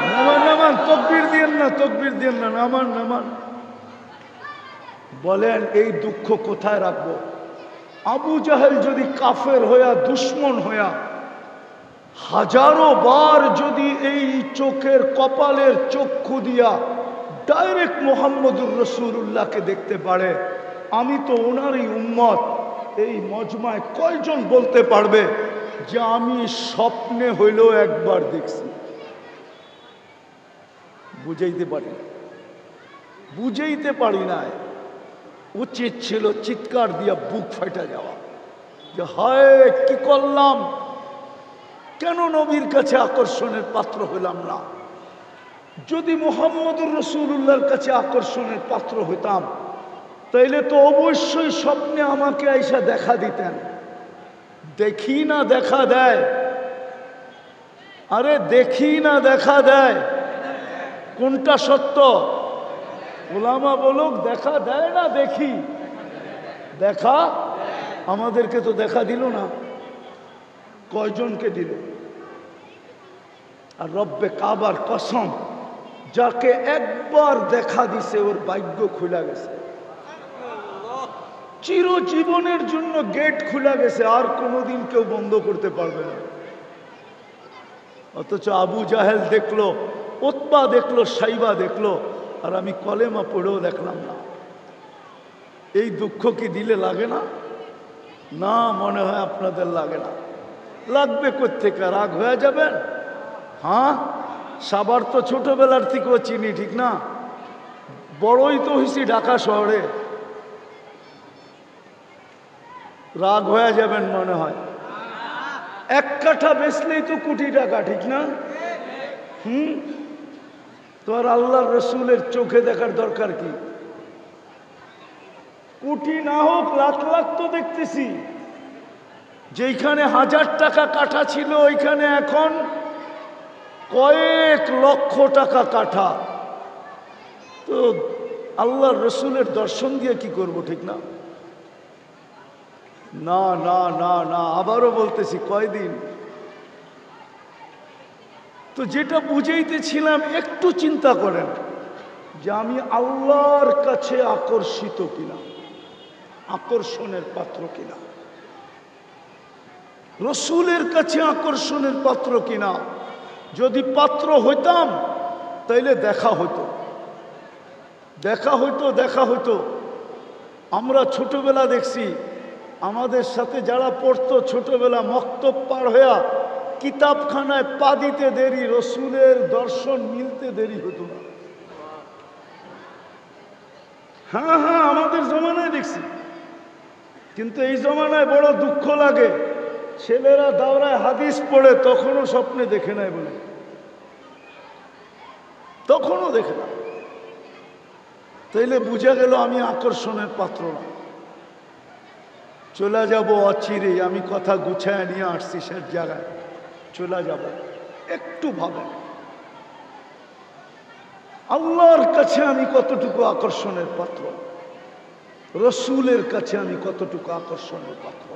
নামান নামান, তকবীর দিয়েন না, তকবীর দিয়েন না, নামান নামান। বলেন এই দুঃখ কোথায় রাখবো? আবু জাহেল যদি কাফের হইয়া, দুশ্মন হইয়া, হাজারো বার যদি এই চোখের কপালের চক্ষু দিয়া ডাইরেক্ট মোহাম্মদুর রসুল্লাহকে দেখতে পারে, আমি তো ওনারই উম্মত, এই মজমায় কয়জন বলতে পারবে যে আমি স্বপ্নে হইলেও একবার দেখছি? বুঝাইতে পারি, বুঝাইতে পারি না। উচিত ছিল চিৎকার দিয়া বুক ফাটা যাওয়া যে হায় কি করলাম, কেন নবীর কাছে আকর্ষণের পাত্র হইলাম না। যদি মুহাম্মদুর রাসূলুল্লাহর কাছে আকর্ষণের পাত্র হইতাম তাইলে তো অবশ্যই স্বপ্নে আমাকে আইসা দেখা দিতেন। দেখি না দেখা দেয়, আরে দেখি না দেখা দেয়, কোনটা সত্য? ওলামা বলুক দেখা দেয় না দেখি? দেখা আমাদেরকে তো দেখা দিল না। কয়জনকে দিল? আর রব্বে কাবার কসম, যাকে একবার দেখা দিছে ওর ভাগ্য খুলে গেছে, চিরজীবনের জন্য গেট খুলে গেছে, আর কোনোদিন কেউ বন্ধ করতে পারবে না। অথচ আবু জাহেল দেখলো, উতবা দেখলো, সাইবা দেখলো, আর আমি কলেমা পড়েও দেখলাম না। এই দুঃখ কি দিলে লাগে না? না, মনে হয় আপনাদের লাগে না। লাগবে কোত্থেকে? রাগ হয়ে যাবেন? হ্যাঁ, সাবার তো ছোটবেলার থেকেও চিনি, ঠিক না? বড়ই তো হইছি ঢাকা শহরে, রাগ হয়ে যাবেন মনে হয়। এক কাঠা বেচলেই তো কোটি টাকা, ঠিক না? তো আর আল্লাহর রসুলের চোখে দেখার দরকার কি? কোটি না হোক লাখ লাখ তো দেখতেছি। যেইখানে 1000 টাকা কাঠা ছিল ওইখানে এখন কয়েক লক্ষ টাকা কাঠা। তো আল্লাহর রসুলের দর্শন দিয়ে কি করব, ঠিক না? না না না না, আবারও বলতেছি, কয়দিন? তো যেটা বুঝাইতেছিলাম, একটু চিন্তা করেন যে আমি আল্লাহর কাছে আকর্ষিত কিনা, আকর্ষণের পাত্র কিনা, রসুলের কাছে আকর্ষণের পাত্র কিনা। যদি পাত্র হইতাম তাইলে দেখা হইতো, দেখা হইতো, দেখা হইতো। আমরা ছোটবেলা দেখছি, আমাদের সাথে যারা পড়তো ছোটবেলা, মক্তব পার হইয়া কিতাবখানায় পা দিতে দেরি, রসুলের দর্শন মিলতে দেরি হতো না। হ্যাঁ হ্যাঁ, আমাদের জমানায় দেখছি। কিন্তু এই জমানায় বড় দুঃখ লাগে, ছেলেরা দাওরায় হাদিস পড়ে তখনও স্বপ্নে দেখে নাই বলে, তখনও দেখে না। তাইলে বুঝা গেল আমি আকর্ষণের পাত্র না। চলে যাব অচিরে, আমি কথা গুছায় নিয়ে আসছি সে জায়গায়, চলে যাব। একটু ভাবেন আল্লাহর কাছে আমি কতটুকু আকর্ষণের পাত্র, রসুলের কাছে আমি কতটুকু আকর্ষণের পাত্র।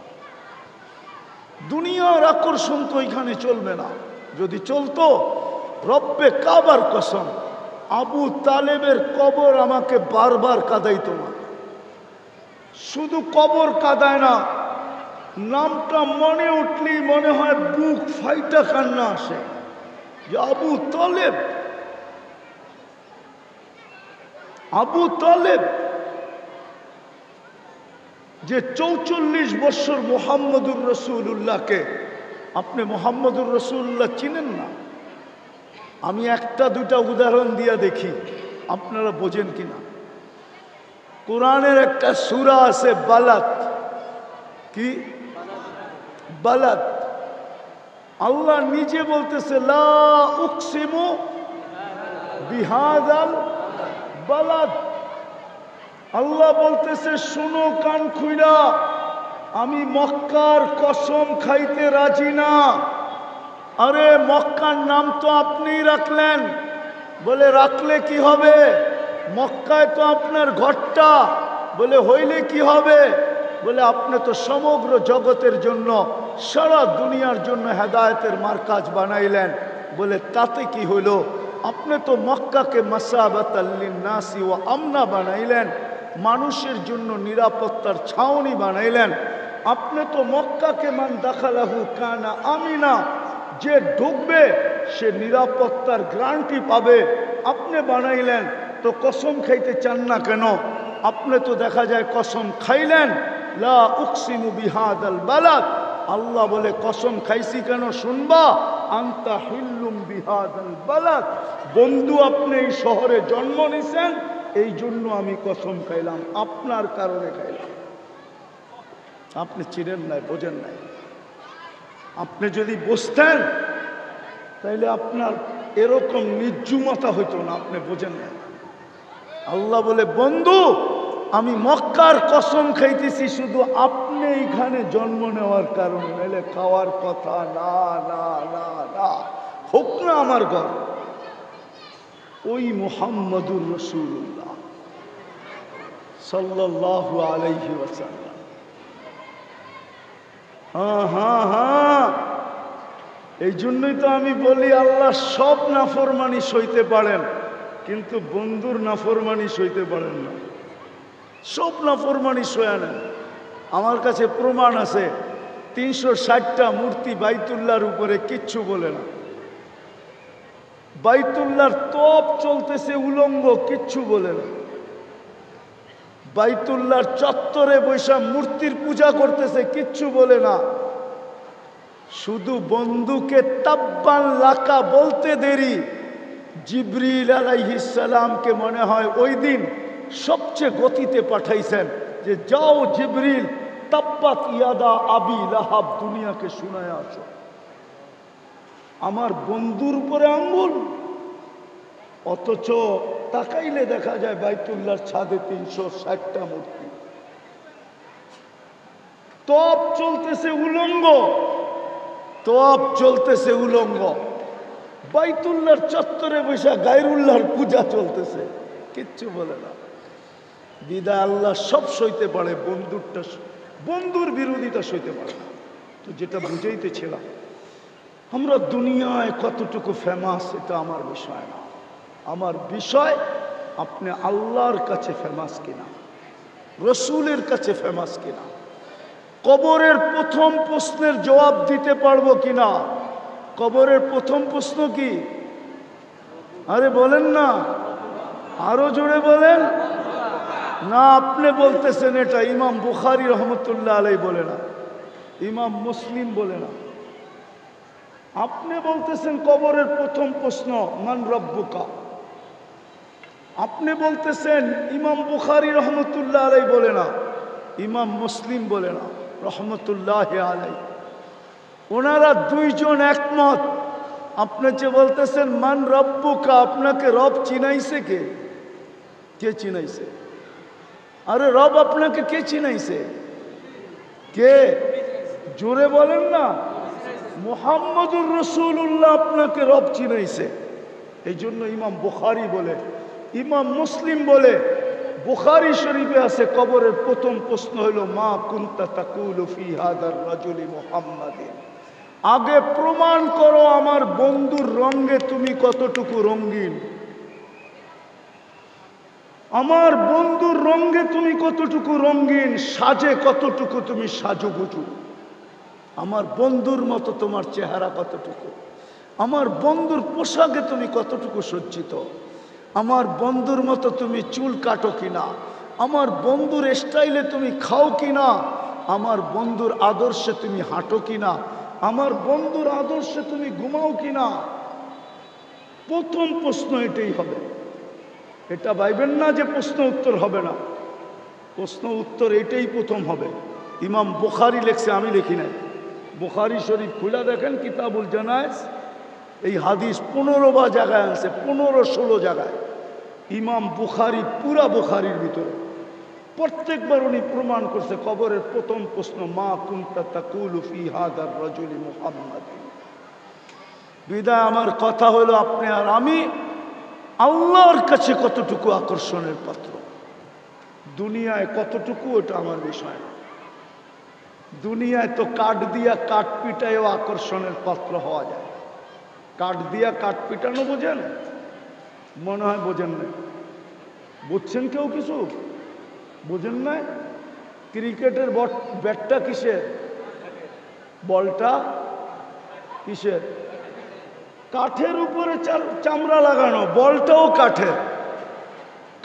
দুনিয়ার আকর্ষণ তো এখানে চলবে না। যদি চলতো, রব্বে কাবার কসম, আবু তালেবের কবর আমাকে বারবার কাঁদাইতো না। শুধু কবর কাঁদায় না, নামটা মনে উঠলেই মনে হয় বুক ফাইটা কান্না আসে যে আবু তালেব, আবু তালেব যে 44 বছর মুহাম্মদুর রাসূলুল্লাহকে, আপনি মুহাম্মদুর রাসূলুল্লাহ চিনেন না? আমি একটা দুটা উদাহরণ দিয়া দেখি আপনারা বোঝেন কিনা। কোরআনের একটা সূরা আছে বালাদ, কি বালাদ? আল্লাহ নিজে বলতেছে লা উকসিমু বিহাদাল বালাদ। আল্লাহ বলতেছে শুনো কান খুইরা, আমি মক্কার কসম খাইতে রাজি না। আরে মক্কার নাম তো আপনিই রাখলেন, বলে রাখলে কি হবে? মক্কায় তো আপনার ঘরটা, বলে হইলে কি হবে? বলে আপনি তো সমগ্র জগতের জন্য, সারা দুনিয়ার জন্য হেদায়েতের মার্কাজ বানাইলেন, বলে তাতে কি হইল? আপনি তো মক্কাকে মাসাবাতাল লিন্নাসি ওয়া আমনা বানাইলেন, মানুষের জন্য নিরাপত্তার ছাউনি বানাইলেন। আপনি তো মক্কাকে মান দাখালাহু কানা আমিনা, যে ঢুকবে সে নিরাপত্তার গ্যারান্টি পাবে, আপনি বানাইলেন। তো কসম খাইতে চান না কেন? আপনি তো দেখা যায় কসম খাইলেন, লা উকসিমু বিহাদাল বালাদ। আল্লাহ বলে কসম খাইছি কেন শুনবা? আনতা হিল্লুম বিহাদাল বালাদ, বন্ধু আপনি এই শহরে জন্ম নিছেন, এই জন্য আমি কসম খাইলাম, আপনার কারণে খাইলাম। আপনি চিনেন নাই, বোঝেন নাই। আপনি যদি বুঝতেন তাইলে আপনার এরকম নির্জুমতা হইতো না, আপনি বোঝেন নাই। আল্লাহ বলে, বন্ধু আমি মক্কার কসম খাইতেছি শুধু আপনি এইখানে জন্ম নেওয়ার কারণে, নাইলে খাওয়ার কথা না না না না, হোক না আমার ঘর। ওই মুহাম্মদুর রাসূলুল্লাহ সাল্লাল্লাহু আলাইহি ওয়াসাল্লাম। হ্যাঁ হ্যাঁ হ্যাঁ, এই জন্যই তো আমি বলি আল্লাহ সব নাফরমানি সইতে পারেন, কিন্তু বন্ধুর নাফরমানি সইতে পারেন না। সব নাফরমানি সয়া নেন। আমার কাছে প্রমাণ আছে, 360টা মূর্তি বাইতুল্লাহর উপরে কিচ্ছু বলে না। বাইতুল্লাহর তপ চলতেছে উলঙ্গ, কিচ্ছু বলে না। বাইতুল্লাহর চত্বরে বৈশা মূর্তির পূজা করতেছে, কিচ্ছু বলে না। শুধু বন্ধুকে তাব্বান লাকা বলতে দেরি, জিবরিল আলাইহিস সালামকে মনে হয় ওই দিন সবচেয়ে গতিতে পাঠাইছেন যে যাও জিবরিল, তাব্বাত ইয়াদা আবি লাহাব দুনিয়াকে শুনায় আসো। আমার বন্ধুর উপরে আঙ্গুল, অথচ তাকাইলে দেখা যায় বাইতুল্লাহর ছাদে 360টা মূর্তি। তপ চলতেছে উলঙ্গ, তপ চলতেছে উলঙ্গ। বাইতুল্লাহর চত্বরে বসে গায়রুল্লাহর পূজা চলতেছে, কিচ্ছু বলে না। বিদায় আল্লাহ সব সইতে পারে, বন্ধুর বিরোধিতা সইতে পারে না। তো যেটা বুঝাইতেছিলাম, আমরা দুনিয়ায় কতটুকু ফেমাস এটা আমার বিষয় না। আমার বিষয় আপনি আল্লাহর কাছে ফেমাস কিনা, রসুলের কাছে ফেমাস কিনা, কবরের প্রথম প্রশ্নের জবাব দিতে পারবো কিনা। কবরের প্রথম প্রশ্ন কি? আরে বলেন না, আরো জোরে বলেন না। আপনি বলতেছেন এটা ইমাম বুখারী রহমতুল্লাহ আলাইহি বলে না, ইমাম মুসলিম বলে না। আপনি বলতেছেন কবরের প্রথম প্রশ্ন মান রব্বুকা। আপনি বলতেছেন ইমাম বুখারী রহমতুল্লাহ আলাইহি বলে না, ইমাম মুসলিম বলে না রহমতুল্লাহ আলাইহি। ওনারা দুইজন একমত। আপনি যে বলতেছেন মান রব্বুকা, আপনাকে রব চিনাইছে কে? কে চিনাইছে? আরে রব আপনাকে কে চিনাইছে? কে? জোরে বলেন না। মুহাম্মদুর রাসূলুল্লাহ আপনাকে রব চিনাইছে। এই জন্য ইমাম বুখারী বলে, ইমাম মুসলিম বলে, বুখারী শরীফে আছে কবরের প্রথম প্রশ্ন হলো মা কুনতা তাকুলু ফি হাদার রাজুলি মুহাম্মাদিন। আগে প্রমাণ করো আমার বন্ধুর রঙে তুমি কতটুকু রঙিন, আমার বন্ধুর রঙে তুমি কতটুকু রঙিন, সাজে কতটুকু তুমি সাজুগুজু, আমার বন্ধুর মতো তোমার চেহারা কতটুকু, আমার বন্ধুর পোশাকে তুমি কতটুকু সজ্জিত, আমার বন্ধুর মতো তুমি চুল কাটো কিনা, আমার বন্ধুর স্টাইলে তুমি খাও কিনা, আমার বন্ধুর আদর্শে তুমি হাঁটো কিনা, আমার বন্ধুর আদর্শে তুমি ঘুমাও কিনা। প্রথম প্রশ্ন এটাই হবে। এটা ভাইবেন না যে প্রশ্ন উত্তর হবে না, প্রশ্ন উত্তর এটাই প্রথম হবে। ইমাম বুখারী লেখছে, আমি লিখি নাই। বুখারী শরীফ খুলে দেখেন কিতাবুল জানায়েজ, এই হাদিস 15 জায়গায় আনছে, 15-16 জায়গায়। ইমাম বুখারী পুরা বুখারীর ভিতরে প্রত্যেকবার উনি প্রমাণ করছে কবরের প্রথম প্রশ্ন মা কুনতা তাকুলু ফি হাদার রাজুলি মুহাম্মাদিন। বিদায় আমার কথা হলো আপনি আর আমি আল্লাহর কাছে কতটুকু আকর্ষণের পাত্র, দুনিয়ায় কতটুকু ওটা আমার বিষয় না। দুনিয়ায় তো কাঠ দিয়া কাঠ পিটায়ও আকর্ষণের পাত্র হওয়া যায়। কাঠ দিয়া কাঠ পিটানো বোঝেন? মনে হয় বোঝেন না। বুঝছেন কেউ কিছু? বোঝেন না? ক্রিকেটের ব্যাটটা কিসের? বলটা কিসের? কাঠের উপরে চামড়া লাগানো, বলটাও কাঠের।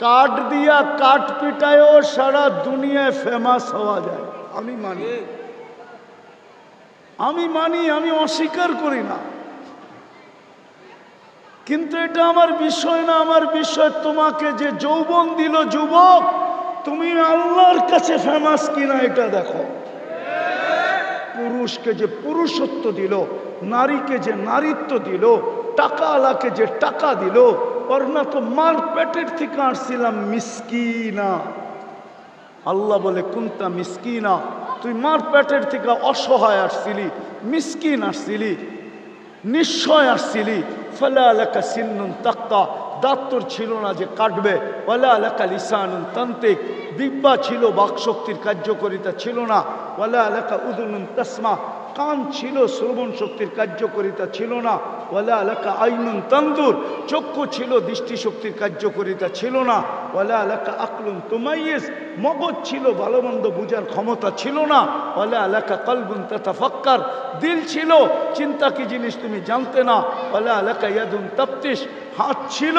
কাঠ দিয়া কাঠ পিটায়ও সারা দুনিয়ায় ফেমাস হওয়া যায়। আমি মানি, আমি অস্বীকার করি না। কিন্তু এটা আমার বিষয় না, আমার বিষয় তোমাকে যে যৌবন দিল যুবক, তুমি আল্লাহর কাছে ফেমাস কিনা এটা দেখো। পুরুষকে যে পুরুষত্ব দিল, নারীকে যে নারীত্ব দিল, টাকাওয়ালাকে যে টাকা দিল, ওর না তো মার পেটের থেকে আসছিলাম মিসকিনা। আল্লাহ বলে কুনতা মিসকিনা, তুই মার পেটের থেকে অসহায় আসছিলি, মিসকিন আসছিলি, নিশ্চয় আসছিলি। ফালা লাকা সিন্নুন তাক্তা, দাঁত তোর ছিল না যে কাটবে। ওয়ালা লাকা লিসানুন তান্তিক, দিব্যা ছিল, বাকশক্তির কার্যকারিতা ছিল না। ওয়ালা লাকা উযুনুন তাসমা, কান ছিল, শ্রবণ শক্তির কার্যকারিতা ছিল না। ওয়ালা লাকা আইনুন তানদুর, চক্ষু ছিল, দৃষ্টিশক্তির কার্যকারিতা ছিল না। ওয়ালা লাকা আকলুন তুমাইয়িজ, মগজ ছিল, ভালো মন্দ বুঝার ক্ষমতা ছিল না। ওয়ালা লাকা কলবুন তাতাফাক্কার, দিল ছিল, চিন্তা কি জিনিস তুমি জানতে না। ওয়ালা লাকা ইয়াদুন তাফতিশ, হাত ছিল,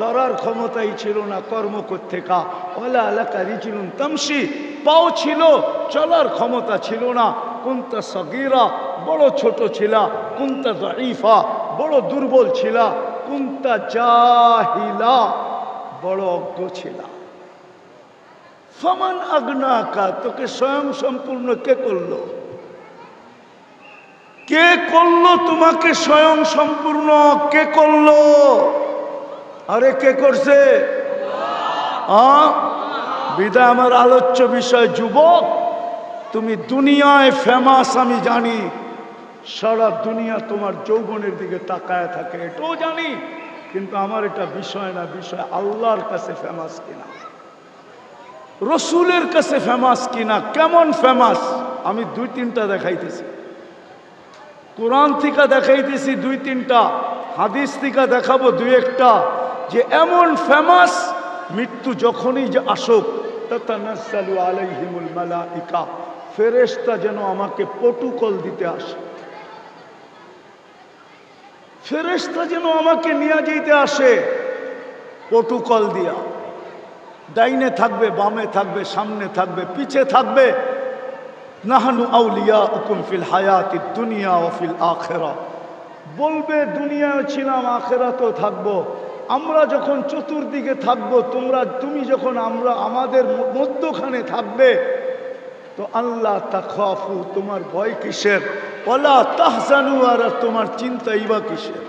ধরার ক্ষমতাই ছিল না কর্ম করতে কা। ওয়ালা লাকা রিজলুন তামশি, পাও ছিল, চলার ক্ষমতা ছিল না। কুনতা সগীরা, বড় ছোট ছিলা। কুনতা যায়ীফা, বড় দুর্বল ছিলা। কুনতা জাহিলা, বড় অজ্ঞ ছিলা। ফামান আগনাকা, তোকে স্বয়ং সম্পূর্ণ কে করলো? কে করলো তোমাকে স্বয়ং সম্পূর্ণ? কে করলো? আরে কে করছে? বিদায় আমার আলোচ্য বিষয় যুবক, তুমি দুনিয়ায় ফেমাস আমি জানি, সারা দুনিয়া তোমার যৌবনের দিকে তাকায় থাকে এটাও জানি, কিন্তু আমার এটা বিষয় না। বিষয় আল্লাহর কাছে ফেমাস কিনা, রসুলের কাছে ফেমাস কিনা। কেমন ফেমাস আমি দুই তিনটা দেখাইতেছি, কোরআন থেকে দেখাইতেছি দুই তিনটা, হাদিস থেকে দেখাবো দুই একটা, যে এমন ফেমাস মৃত্যু যখনই যে আসুক, তাতানাজ্জালু আলাইহিমুল মালাইকা, ফেরেশতা যেন আমাকে প্রটোকল দিতে আসে, ফেরেশতা যেন আমাকে নিয়ে যেতে আসে প্রটোকল দিয়া। ডাইনে থাকবে, বামে থাকবে, সামনে থাকবে, পিছে থাকবে। নাহনু আউলিয়াউকুম ফিল হায়াতিদ দুনিয়া ওয়া ফিল আখিরাহ, বলবে দুনিয়ায় ছিলাম, আখিরাতেও থাকবো। আমরা যখন চতুর্দিকে থাকবো, তুমি যখন আমাদের মধ্যখানে থাকবে, তো আল্লাহ তাখাফু, তোমার ভয় কিসের? ওয়ালা তাহজানু, আর তোমার চিন্তাই বা কিসের?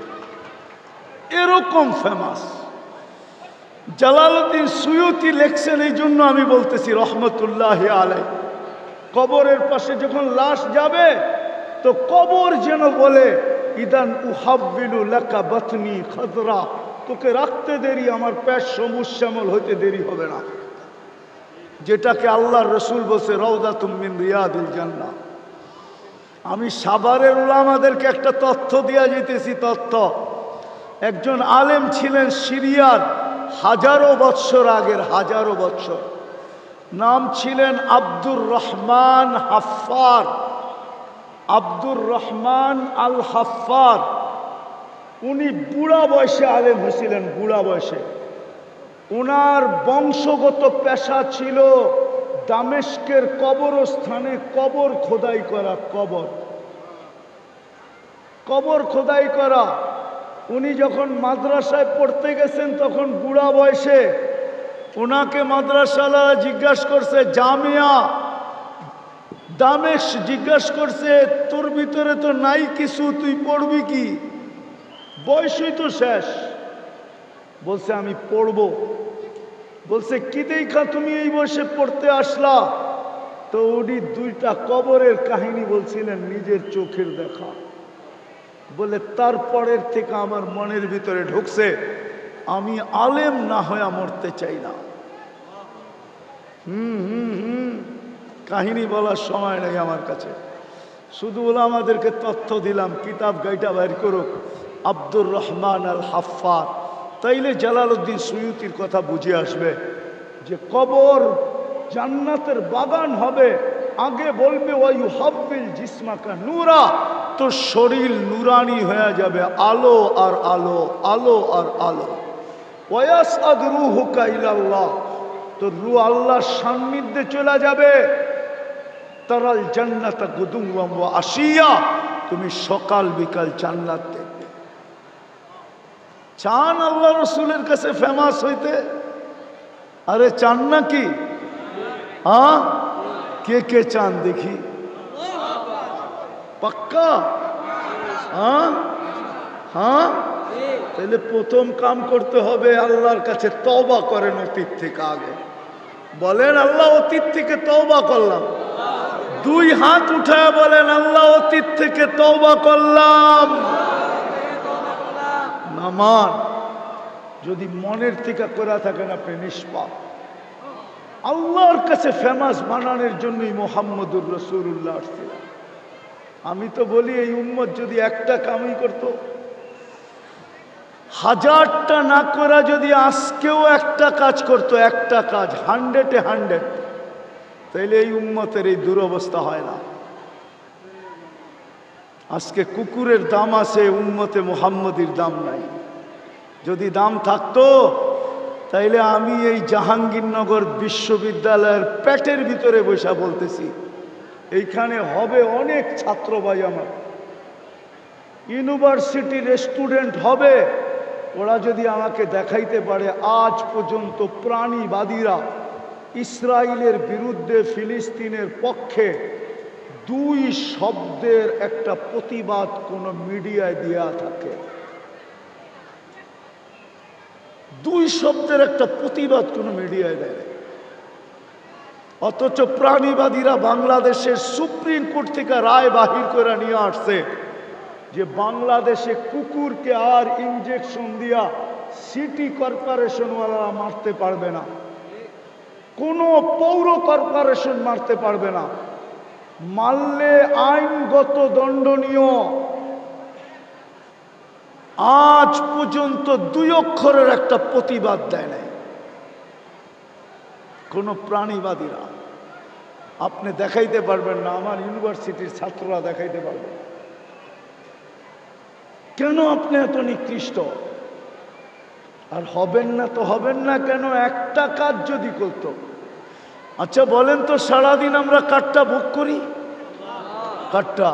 এরকম ফেমাস জালালউদ্দিন সুয়ুতি লেখছেন। এই জন্য আমি বলতেছি রহমতুল্লাহি আলাইহি, কবরের পাশে যখন লাশ যাবে, তো কবর যেন বলে ইদান উহাব্বিলু লাকা বাতনি খাদরা, তোকে রাখতে দেরি, আমার পেট সবুজ শ্যামল হইতে দেরি হবে না। যেটাকে আল্লাহর রসুল বলছে রাউদাতুম মিন রিয়াদিল জান্নাহ। আমি সাভারের উলামাদেরকে একটা তথ্য দিয়া যেতেছি। তথ্য, একজন আলেম ছিলেন সিরিয়ার, হাজারো বৎসর আগের, হাজারো বৎসর। নাম ছিলেন আব্দুর রহমান হাফফার, আব্দুর রহমান আল হাফফার। উনি বুড়া বয়সে আলেম হয়েছিলেন, বুড়া বয়সে। ওনার বংশগত পেশা ছিল দামেস্কের কবরস্থানে কবর খোদাই করা, কবর খোদাই করা। উনি যখন মাদ্রাসায় পড়তে গেছেন, তখন বুড়া বয়সে ওনাকে মাদ্রাসালা জিজ্ঞাসা করছে, জামিয়া দামেশ জিজ্ঞাসা করছে, তোর ভিতরে তো নাই কিছু, তুই পড়বি কি? বয়সই তো শেষ। বলছে আমি পড়ব। বলছে কি দেখা তুমি এই বয়সে পড়তে আসলা? তো উনি দুইটা কবরের কাহিনী বলছিলেন, নিজের চোখের দেখা। বলে তারপরের থেকে আমার মনের ভিতরে ঢুকছে, আমি আলেম না হয়ে মরতে চাই না। কাহিনী বলার সময় নেই আমার কাছে, শুধু ওলামাদেরকে তথ্য দিলাম, কিতাব গাইটা বের করুক আব্দুর রহমান আল হাফফার। তাইলে জালালউদ্দিন সুয়ুতির কথা বুঝে আসবে যে কবর জান্নাতের বাগান হবে। আগে বলবে ওয়ায়ুহাব্বিল জিসমাকা নূরা, তো শরীর নুরানি হয়ে যাবে, আলো আর আলো, আলো আর আলো। ওয়ায়াসআদ রূহুকা ইলাল্লাহ, তো রূহ আল্লাহর সান্নিধ্যে চলে যাবে। তারাল জান্নাতা গুদুওয়াম ওয়া আশিয়া, তুমি সকাল বিকাল জান্নাত দেখবে। চান আল্লাহ রসুলের কাছে ফেমাস হইতে? আরে চান নাকি? হ্যাঁ, কে কে চান দেখি? পাক্কা? হ্যাঁ হ্যাঁ, তাহলে প্রথম কাম করতে হবে আল্লাহর কাছে তওবা করেন অতীত থেকে। আগে বলেন আল্লাহ অতীত থেকে তওবা করলাম। দুই হাত উঠায় বলেন আল্লাহ অতীত থেকে তওবা করলাম। নামান যদি মনের থেকে করে থাকেন আপনি নিষ্পাপ। আল্লাহর কাছে ফেমাস বানানোর জন্যই মুহাম্মদুর রাসূলুল্লাহ আসছিলেন। আমি তো বলি এই উম্মত যদি একটা কামই করতো, হাজারটা না করা যদি আজকেও একটা কাজ করতো, একটা কাজ 100-এ 100, তাইলে এই উম্মতের এই দুরবস্থা হয় না। আজকে কুকুরের দাম আছে, উম্মতে মুহাম্মদীর দাম নাই। যদি দাম থাকতো তাইলে আমি এই জাহাঙ্গীরনগর বিশ্ববিদ্যালয়ের পেটের ভিতরে বসে বলতেছি, এইখানে হবে অনেক ছাত্র ভাই আমার, ইউনিভার্সিটির স্টুডেন্ট হবে। ওরা যদি আমাকে দেখাইতে পারে আজ পর্যন্ত প্রাণীবাদীরা ইসরায়েলের বিরুদ্ধে ফিলিস্তিনের পক্ষে 2 শব্দের একটা প্রতিবাদ কোন মিডিয়ায় দেয়া থাকে, 2 শব্দের একটা প্রতিবাদ কোন মিডিয়ায় দেয়। অথচ প্রাণীবাদীরা বাংলাদেশের সুপ্রিম কোর্ট থেকে রায় বাহির করে নিয়ে আসছে যে বাংলাদেশে কুকুরকে আর ইনজেকশন দিয়া সিটি কর্পোরেশনওয়ালারা মারতে পারবে না, কোনো পৌর কর্পোরেশন মারতে পারবে না, মারলে আইনগত দণ্ডনীয়। আজ পর্যন্ত 2 অক্ষরের একটা প্রতিবাদ দেয় নাই কোন প্রাণীবাদীরা। আপনি দেখাইতে পারবেন না, আমার ইউনিভার্সিটির ছাত্ররা দেখাইতে পারবে। কেন আপনি এত নিকৃষ্ট? আর হবেন না তো হবেন না কেন? একটা কাজ যদি করতো। আচ্ছা বলেন তো, সারাদিন আমরা কাঠটা ভোগ করি? কাঠটা?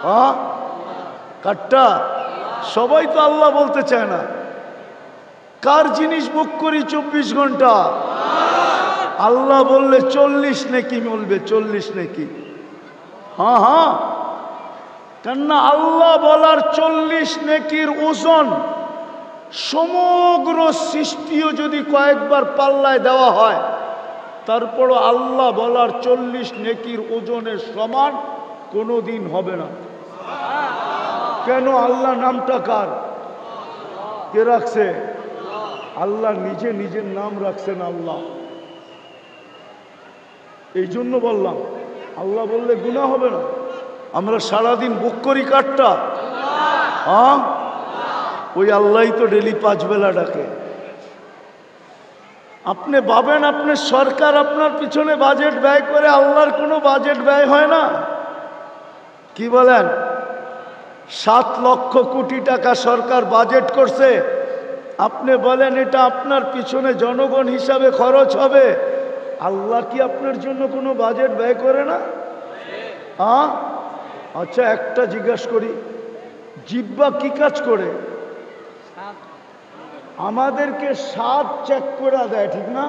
হ্যাঁ, কাঠটা সবাই তো আল্লাহ বলতে চায় না। কার জিনিস ভোগ করি 24 ঘন্টা? আল্লাহ বললে 40 নেকি বলবে, 40 নেকি। হ্যাঁ হ্যাঁ, কেননা আল্লাহ বলার 40 নেকির ওজন সমগ্র সৃষ্টিও যদি কয়েকবার পাল্লায় দেওয়া হয়, তারপরও আল্লাহ বলার 40 নেকির ওজনের সমান কোনোদিন হবে না। কেন? আল্লাহ নামটা কার? কে রাখছে? আল্লাহ নিজে নিজের নাম রাখছেন আল্লাহ। এই জন্য বললাম, আল্লাহ বললে গুনাহ হবে না। আমরা সারাদিন বুক করি কাঠটা, হ্যাঁ, ওই আল্লাহই তো ডেলি 5 বেলা ডাকে। আপনি ভাবেন আপনি সরকার আপনার পিছনে বাজেট ব্যয় করে, আল্লাহর কোনো বাজেট ব্যয় হয় না? কি বলেন? 7 লক্ষ কোটি টাকা সরকার বাজেট করছে। আপনি বলেন এটা আপনার পিছনে জনগণ হিসাবে খরচ হবে, আল্লাহ কি আপনার জন্য কোনো বাজেট ব্যয় করে না? হ্যাঁ, আচ্ছা একটা জিজ্ঞাসা করি, জিহ্বা কি কাজ করে? আমাদেরকে স্বাদ চেক করে দেয়, ঠিক না?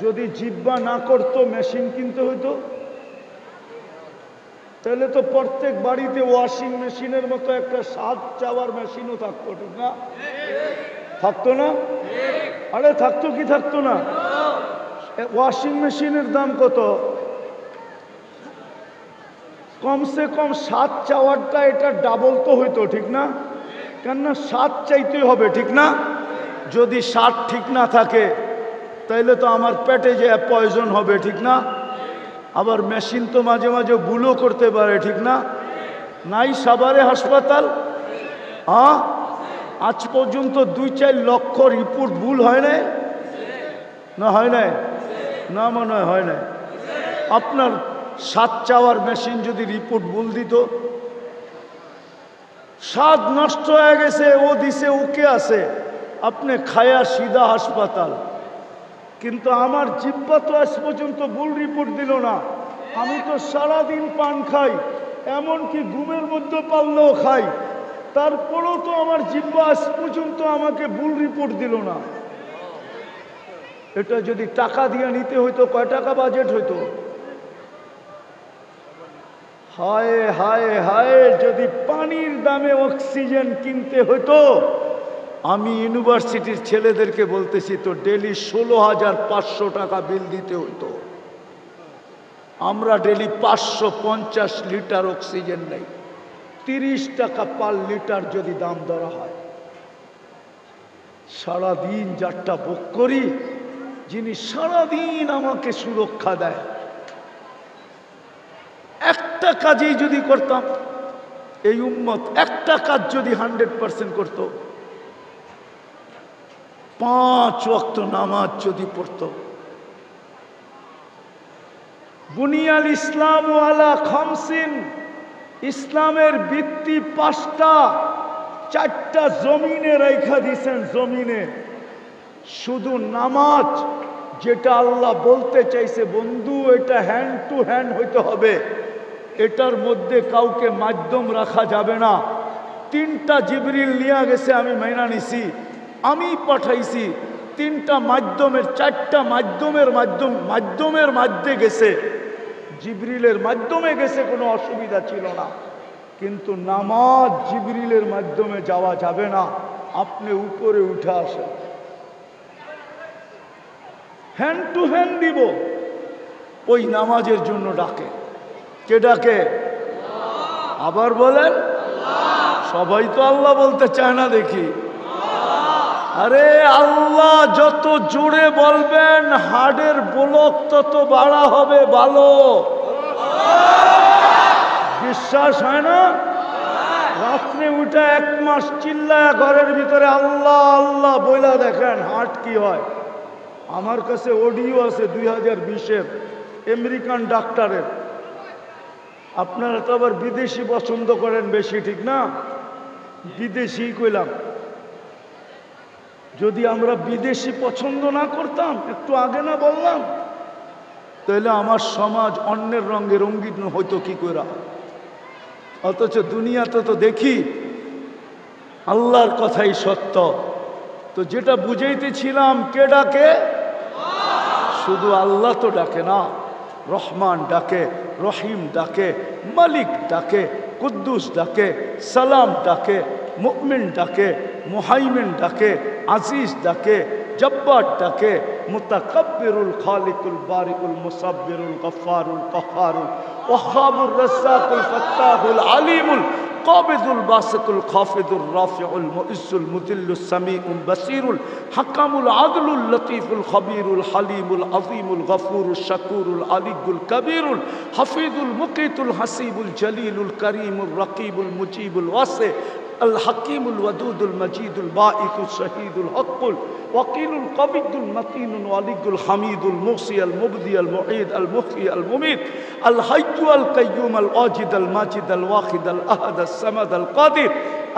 যদি জিহ্বা না করতো মেশিন কিনতে হইতো, তাহলে তো প্রত্যেক বাড়িতে ওয়াশিং মেশিনের মতো একটা স্বাদ চাওয়ার মেশিনও থাকতো, ঠিক না? থাকতো না? আরে থাকতো কি থাকতো না? ওয়াশিং মেশিনের দাম কত? কমসে কম স্বাদ চাওয়ারটা এটা ডাবল তো হইতো, ঠিক না? কেননা স্বাদ চাইতে হবে, ঠিক না? যদি স্বাদ ঠিক না থাকে তাইলে তো আমার পেটে যে পয়জন হবে, ঠিক না? আবার মেশিন তো মাঝে মাঝে ভুলও করতে পারে, ঠিক না? নাই সাভারে হাসপাতাল, হ্যাঁ, আজ পর্যন্ত 2-4 লক্ষ রিপোর্ট ভুল হয় নাই না? হয় নাই না? মনে হয় নাই। আপনার স্বাদ চাওয়ার মেশিন যদি রিপোর্ট ভুল দিত, স্বাদ নষ্ট হয়ে গেছে, ও দিছে ওকে আছে, আপনি খায়া সিধা হাসপাতাল। কিন্তু আমার জিহ্বা তো আজ পর্যন্ত ভুল রিপোর্ট দিল না। আমি তো সারাদিন পান খাই, এমনকি ঘুমের মধ্যে পারলেও খাই, তারপরেও তো আমার জিহ্বা আজ পর্যন্ত আমাকে ভুল রিপোর্ট দিল না। এটা যদি টাকা দিয়ে নিতে হইতো, কয় টাকা বাজেট হইতো? হায় হায় হায়, যদি পানির দামে অক্সিজেন কিনতে হইতো, আমি ইউনিভার্সিটির ছেলেদেরকে বলতেছি তো ডেলি 16,500 টাকা বিল দিতে হইতো। আমরা ডেলি 550 লিটার অক্সিজেন নেই, 30 টাকা পার লিটার যদি দাম ধরা হয়। সারাদিন যারটা ভোগ করি, যিনি সারাদিন আমাকে সুরক্ষা দেয়, একটা কাজেই যদি করতাম, এই উম্মত একটা কাজ যদি 100% করত, 5 ওয়াক্ত নামাজ যদি পড়ত, বুনিয়াল ইসলাম আলা খামসিন, ইসলামের ভিত্তি 5টা, 4টা জমিনে রেখা দিয়েছেন। জমিনে শুধু নামাজ, যেটা আল্লাহ বলতে চাইছে বন্ধু এটা হ্যান্ড টু হ্যান্ড হইতে হবে, এটার মধ্যে কাউকে মাধ্যম রাখা যাবে না। 3টা জিবরিল নিয়ে গেছে, আমি মাইনা নিছি, আমি পাঠাইছি। 3টা মাধ্যমের, 4টা মাধ্যমের মাধ্যমে গেছে, জিবরিলের মাধ্যমে গেছে, কোনো অসুবিধা ছিল না। কিন্তু নামাজ জিবরিলের মাধ্যমে যাওয়া যাবে না, আপনি উপরে উঠে আসেন, হ্যান্ড টু হ্যান্ড দিব। ওই নামাজের জন্য ডাকে, কে ডাকে? আবার বলেন, সবাই তো আল্লাহ বলতে চায় না দেখি। আরে আল্লাহ যত জোরে বলবেন হাড়ের ব্লক তত বাড়া হবে, ভালো বিশ্বাস হয় না? রাত্রে উঠে 1 মাস চিল্লায় ঘরের ভিতরে আল্লাহ আল্লাহ বইলা দেখেন হার্ট কি হয়। আমার কাছে অডিও আছে 2020-এর আমেরিকান ডাক্তারের। আপনারা তো আবার বিদেশি পছন্দ করেন বেশি, ঠিক না? বিদেশি কইলাম, যদি আমরা বিদেশি পছন্দ না করতাম, একটু আগে না বললাম, তাহলে আমার সমাজ অন্যের রঙে রঙ্গিন হইতো কি করে। অথচ দুনিয়াতে তো দেখি আল্লাহর কথাই সত্য। তো যেটা বুঝাইতেছিলাম, কে ডাকে? শুধু আল্লাহ তো ডাকে না, রহমান ডাকে, রহিম ডাকে, মালিক ডাকে, কুদ্দুস ডাকে, সালাম ডাকে, মুমিন ডাকে, মুহাইমিন ডাকে, আজিজ ডাকে, জব্বার ডাকে, মুতাকাব্বিরুল খালিকুল বারিকুল মুসাব্বিরুল গফফারুল কহ্হারুল ওয়াহ্হাবুর রাজ্জাকুল ফাত্তাহুল আলিমুল কাবিদুল বাসিতুল খাফিদুর রাফিউল মুইজ্জুল মুদিল্লুস সামিউল বাসিরুল হাকামুল আদলুল লতীফুল খবীরুল হালিমুল আযীমুল গফুরুশ শাকুরুল আলিয়ুল কবীরুল হাফিজুল মুকিতুল হাসিবুল জলিলুল করিমুল রকিবুল মুজিবুল ওয়াসি الحكيم الودود المجيد الباعث الشهيد الحق الوكيل القوي المتين الولي الحميد المحصي المبدي المعيد المحيي المميت الحي القيوم الواجد الماجد الواحد الأحد الصمد القادر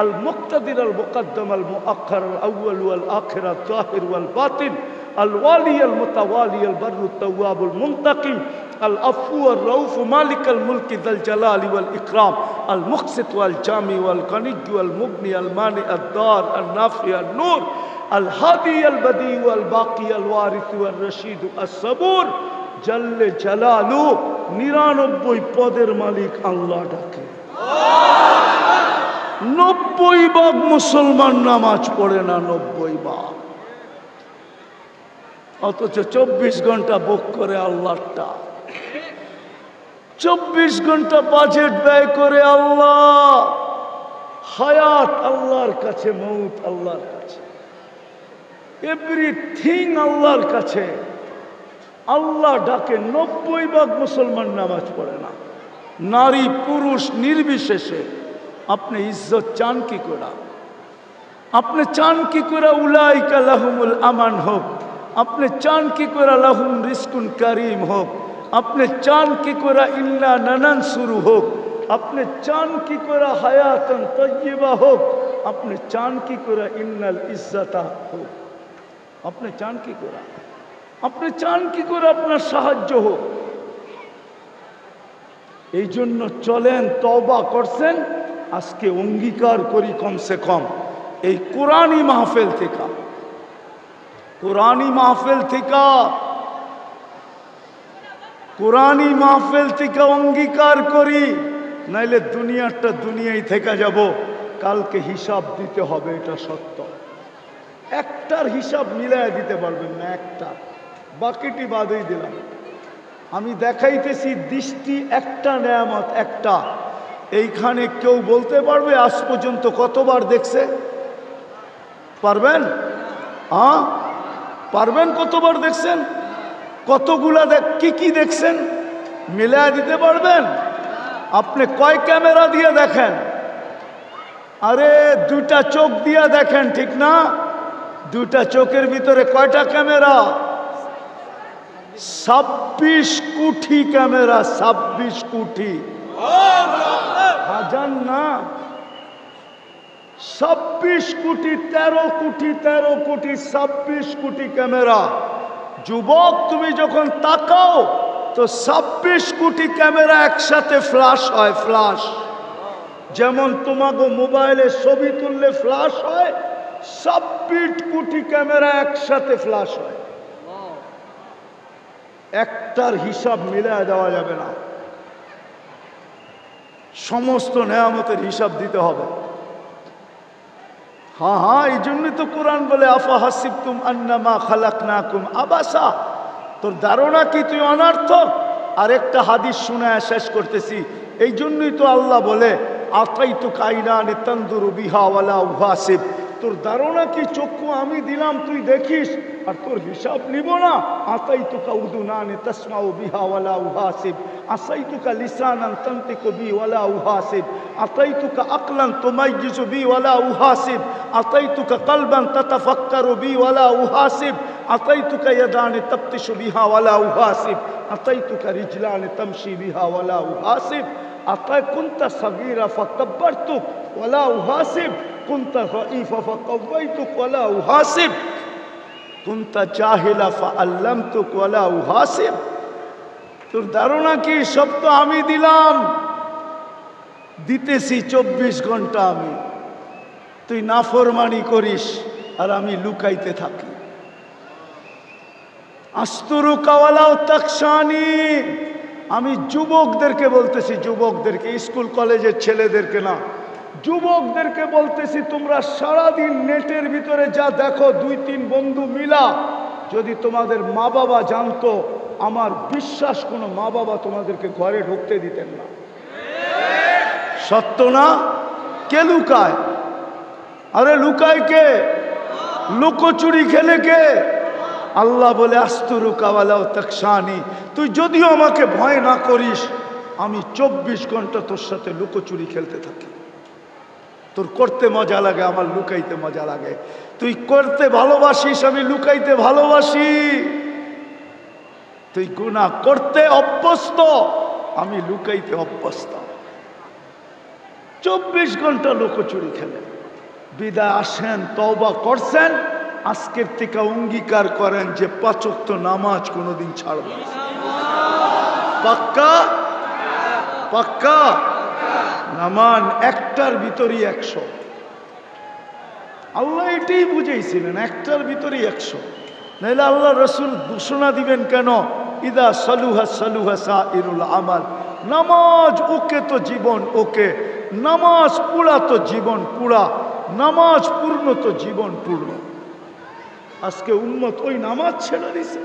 المقتدر المقدم المؤخر الأول والآخر الظاهر والباطن الوالي المتوالي البر التواب المنتقم العفو الرؤوف مالك الملك ذا الجلال والإكرام المقسط والجامع والغني والمغني المانع الدار النافع النور الهادي البديع والباقي الوارث والرشيد الصبور جل جلاله 99 পদের মালিক আল্লাহ ডাকে। 90 ভাগ মুসলমান নামাজ পড়ে না, 90 ভাগ। অথচ 24 ঘন্টা ভোগ করে আল্লাহটা, 24 ঘন্টা বাজেট ব্যয় করে আল্লাহ। হায়াত আল্লাহর কাছে, মৌত আল্লাহর কাছে, এভরিথিং আল্লাহর কাছে। আল্লাহ ডাকে, 90 ভাগ মুসলমান নামাজ পড়ে না। নারী পুরুষ নির্বিশেষে। আপনি ইজ্জত চান কি করে? আপনি চান কি করে উলাইকা লাহুমুল আমান হোক? আপনি চান কি করে লাহুম রিজকুন কারীম হোক? আপনি চান কি করে ইন্না নানানসুরু হোক? আপনি চান কি করে হায়াতান তাইয়্যিবা হোক? আপনি চান কি করে ইন্নাল ইজ্জাতা হোক? আপনি চান কি করে? আপনি চান কি করে আপনার সাহায্য হোক? এই জন্য চলেন, তওবা করছেন, আজকে অঙ্গীকার করি কমসে কম এই কোরআনী মাহফিল থেকে, কোরআনী মাহফিল থেকে, কোরআনী মাহফিল থেকে অঙ্গীকার করি, নাইলে দুনিয়াটা দুনিয়ায় থেকে যাব, কালকে হিসাব দিতে হবে, এটা সত্য। একটার হিসাব মিলাই দিতে পারবেন না, একটা, বাকিটি বাদই দিলাম। আমি দেখাইতেছি দৃষ্টি একটা নেয়ামত, একটা। এইখানে কেউ বলতে পারবে আজ পর্যন্ত কতবার দেখছে? পারবেন? হ্যাঁ পারবেন? কতবার দেখছেন? কতগুলা কি কি দেখছেন মিলাই দিতে পারবেন? আপনি কয় ক্যামেরা দিয়ে দেখেন? আরে দুইটা চোখ দিয়ে দেখেন, ঠিক না? দুইটা চোখের ভিতরে কয়টা ক্যামেরা? 26 কোটি ক্যামেরা, 26 কোটি, হাজার না, 26 কোটি, 13 কোটি, 13 কোটি, 26 কোটি ক্যামেরা। যুবক তুমি যখন তাকাও তো 26 কোটি ক্যামেরা একসাথে ফ্ল্যাশ হয়, ফ্ল্যাশ। যেমন তোমাকে মোবাইলে ছবি তুললে ফ্ল্যাশ হয়, 26 কোটি ক্যামেরা একসাথে ফ্ল্যাশ হয়। একটার হিসাব মিলায় দেওয়া যাবে না, সমস্ত নেয়ামতের হিসাব দিতে হবে। হ্যাঁ হ্যাঁ, এই জন্যই তো কোরআন বলে আফা হাসিবতুম আন্নামা খালাকনাকুম আবাসা। তোর ধারণা কি তুই অনার্থক? আরেকটা হাদিস শুনায় শেষ করতেছি। এই জন্যই তো আল্লাহ বলে আতাইতুকা আইনানি তানদুরু বিহা ওয়ালা উহাসিব। তোর ধারণা কি চক্ষু আমি দিলাম তুই দেখিস আর তোর হিসাব নিব না? আতাইতুকা উযুনানি তাসমাউ বিহা ওয়ালা উহাসিব, আসাইতুকা লিসানান তানতিকু বি ওয়ালা উহাসিব, আতাইতুকা আকলান তুমাইয়িজু বি ওয়ালা উহাসিব, আতাইতুকা কলবান তাতাফাক্কারু বি ওয়ালা উহাসিব, আতাইতুকা ইয়াদানি তাবতিশু বিহা ওয়ালা উহাসিব, আতাইতুকা রিজলানি তামশি বিহা ওয়ালা উহাসিব, আতাই কুনতা সাগীরা ফাকাব্বারতুক ওয়ালা উহাসিব, কুনতা যাঈফা ফাকাওয়াইতুক ওয়ালা উহাসিব, কুনতা জাহিলা ফাআল্লামতুক ওয়ালা উহাসিব। তোর ধারণা কি সব তো আমি দিলাম, দিতেছি 24 ঘন্টা আমি, তুই নাফরমানি করিস আর আমি লুকাইতে থাকি। আস্তুরুকা ওয়ালাউ তাকশানি। আমি যুবকদেরকে বলতেছি, যুবকদেরকে, স্কুল কলেজের ছেলেদেরকে না, যুবকদেরকে বলতেছি, তোমরা সারাদিন নেটের ভিতরে যা দেখো 2-3 বন্ধু মিলা, যদি তোমাদের মা বাবা জানতো, আমার বিশ্বাস কোনো মা বাবা তোমাদেরকে ঘরে ঢুকতে দিতেন না। সত্য না? কে লুকায়? আরে লুকায় কে? লুকোচুরি খেলে কে? আল্লাহ বলে আস্তুরুকা ওয়ালাউ তাকশানি। তুই যদিও আমাকে ভয় না করিস, আমি 24 ঘন্টা তোর সাথে লুকোচুরি খেলতে থাকি। তোর করতে মজা লাগে, আমার লুকাইতে মজা লাগে। তুই করতে ভালোবাসিস, আমি লুকাইতে ভালোবাসি। তুই গুনাহ করতে অভ্যস্ত, আমি লুকাইতে অভ্যস্ত। 24 ঘন্টা লুকোচুরি খেলে। বিদায় আসেন, তওবা করছেন, আজকের থেকে অঙ্গীকার করেন যে 5 ওয়াক্ত নামাজ কোনোদিন ছাড়ব না। পাক্কা? পাক্কা? নামান একটার ভিতরেই 100। আল্লাহ এটাই বুঝাইছিলেন, একটার ভিতরেই 100। নাইলে আল্লাহ রসুল ঘোষণা দিবেন কেন? ইদা সালুহা সালুহা সাইরুল আমাল। নামাজ ওকে তো জীবন ওকে, নামাজ পুরা তো জীবন পুরা, নামাজ পূর্ণ তো জীবন পূর্ণ। আজকে উম্মত ওই নামাজ ছেড়ে দিছে,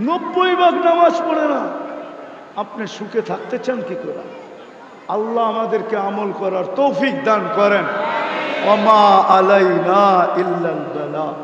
90% নামাজ পড়ে না। আপনি সুখে থাকতে চান কি করে? আল্লাহ আমাদেরকে আমল করার তৌফিক দান করেন। ওমা আলাইনা ইল্লাল বালাগ।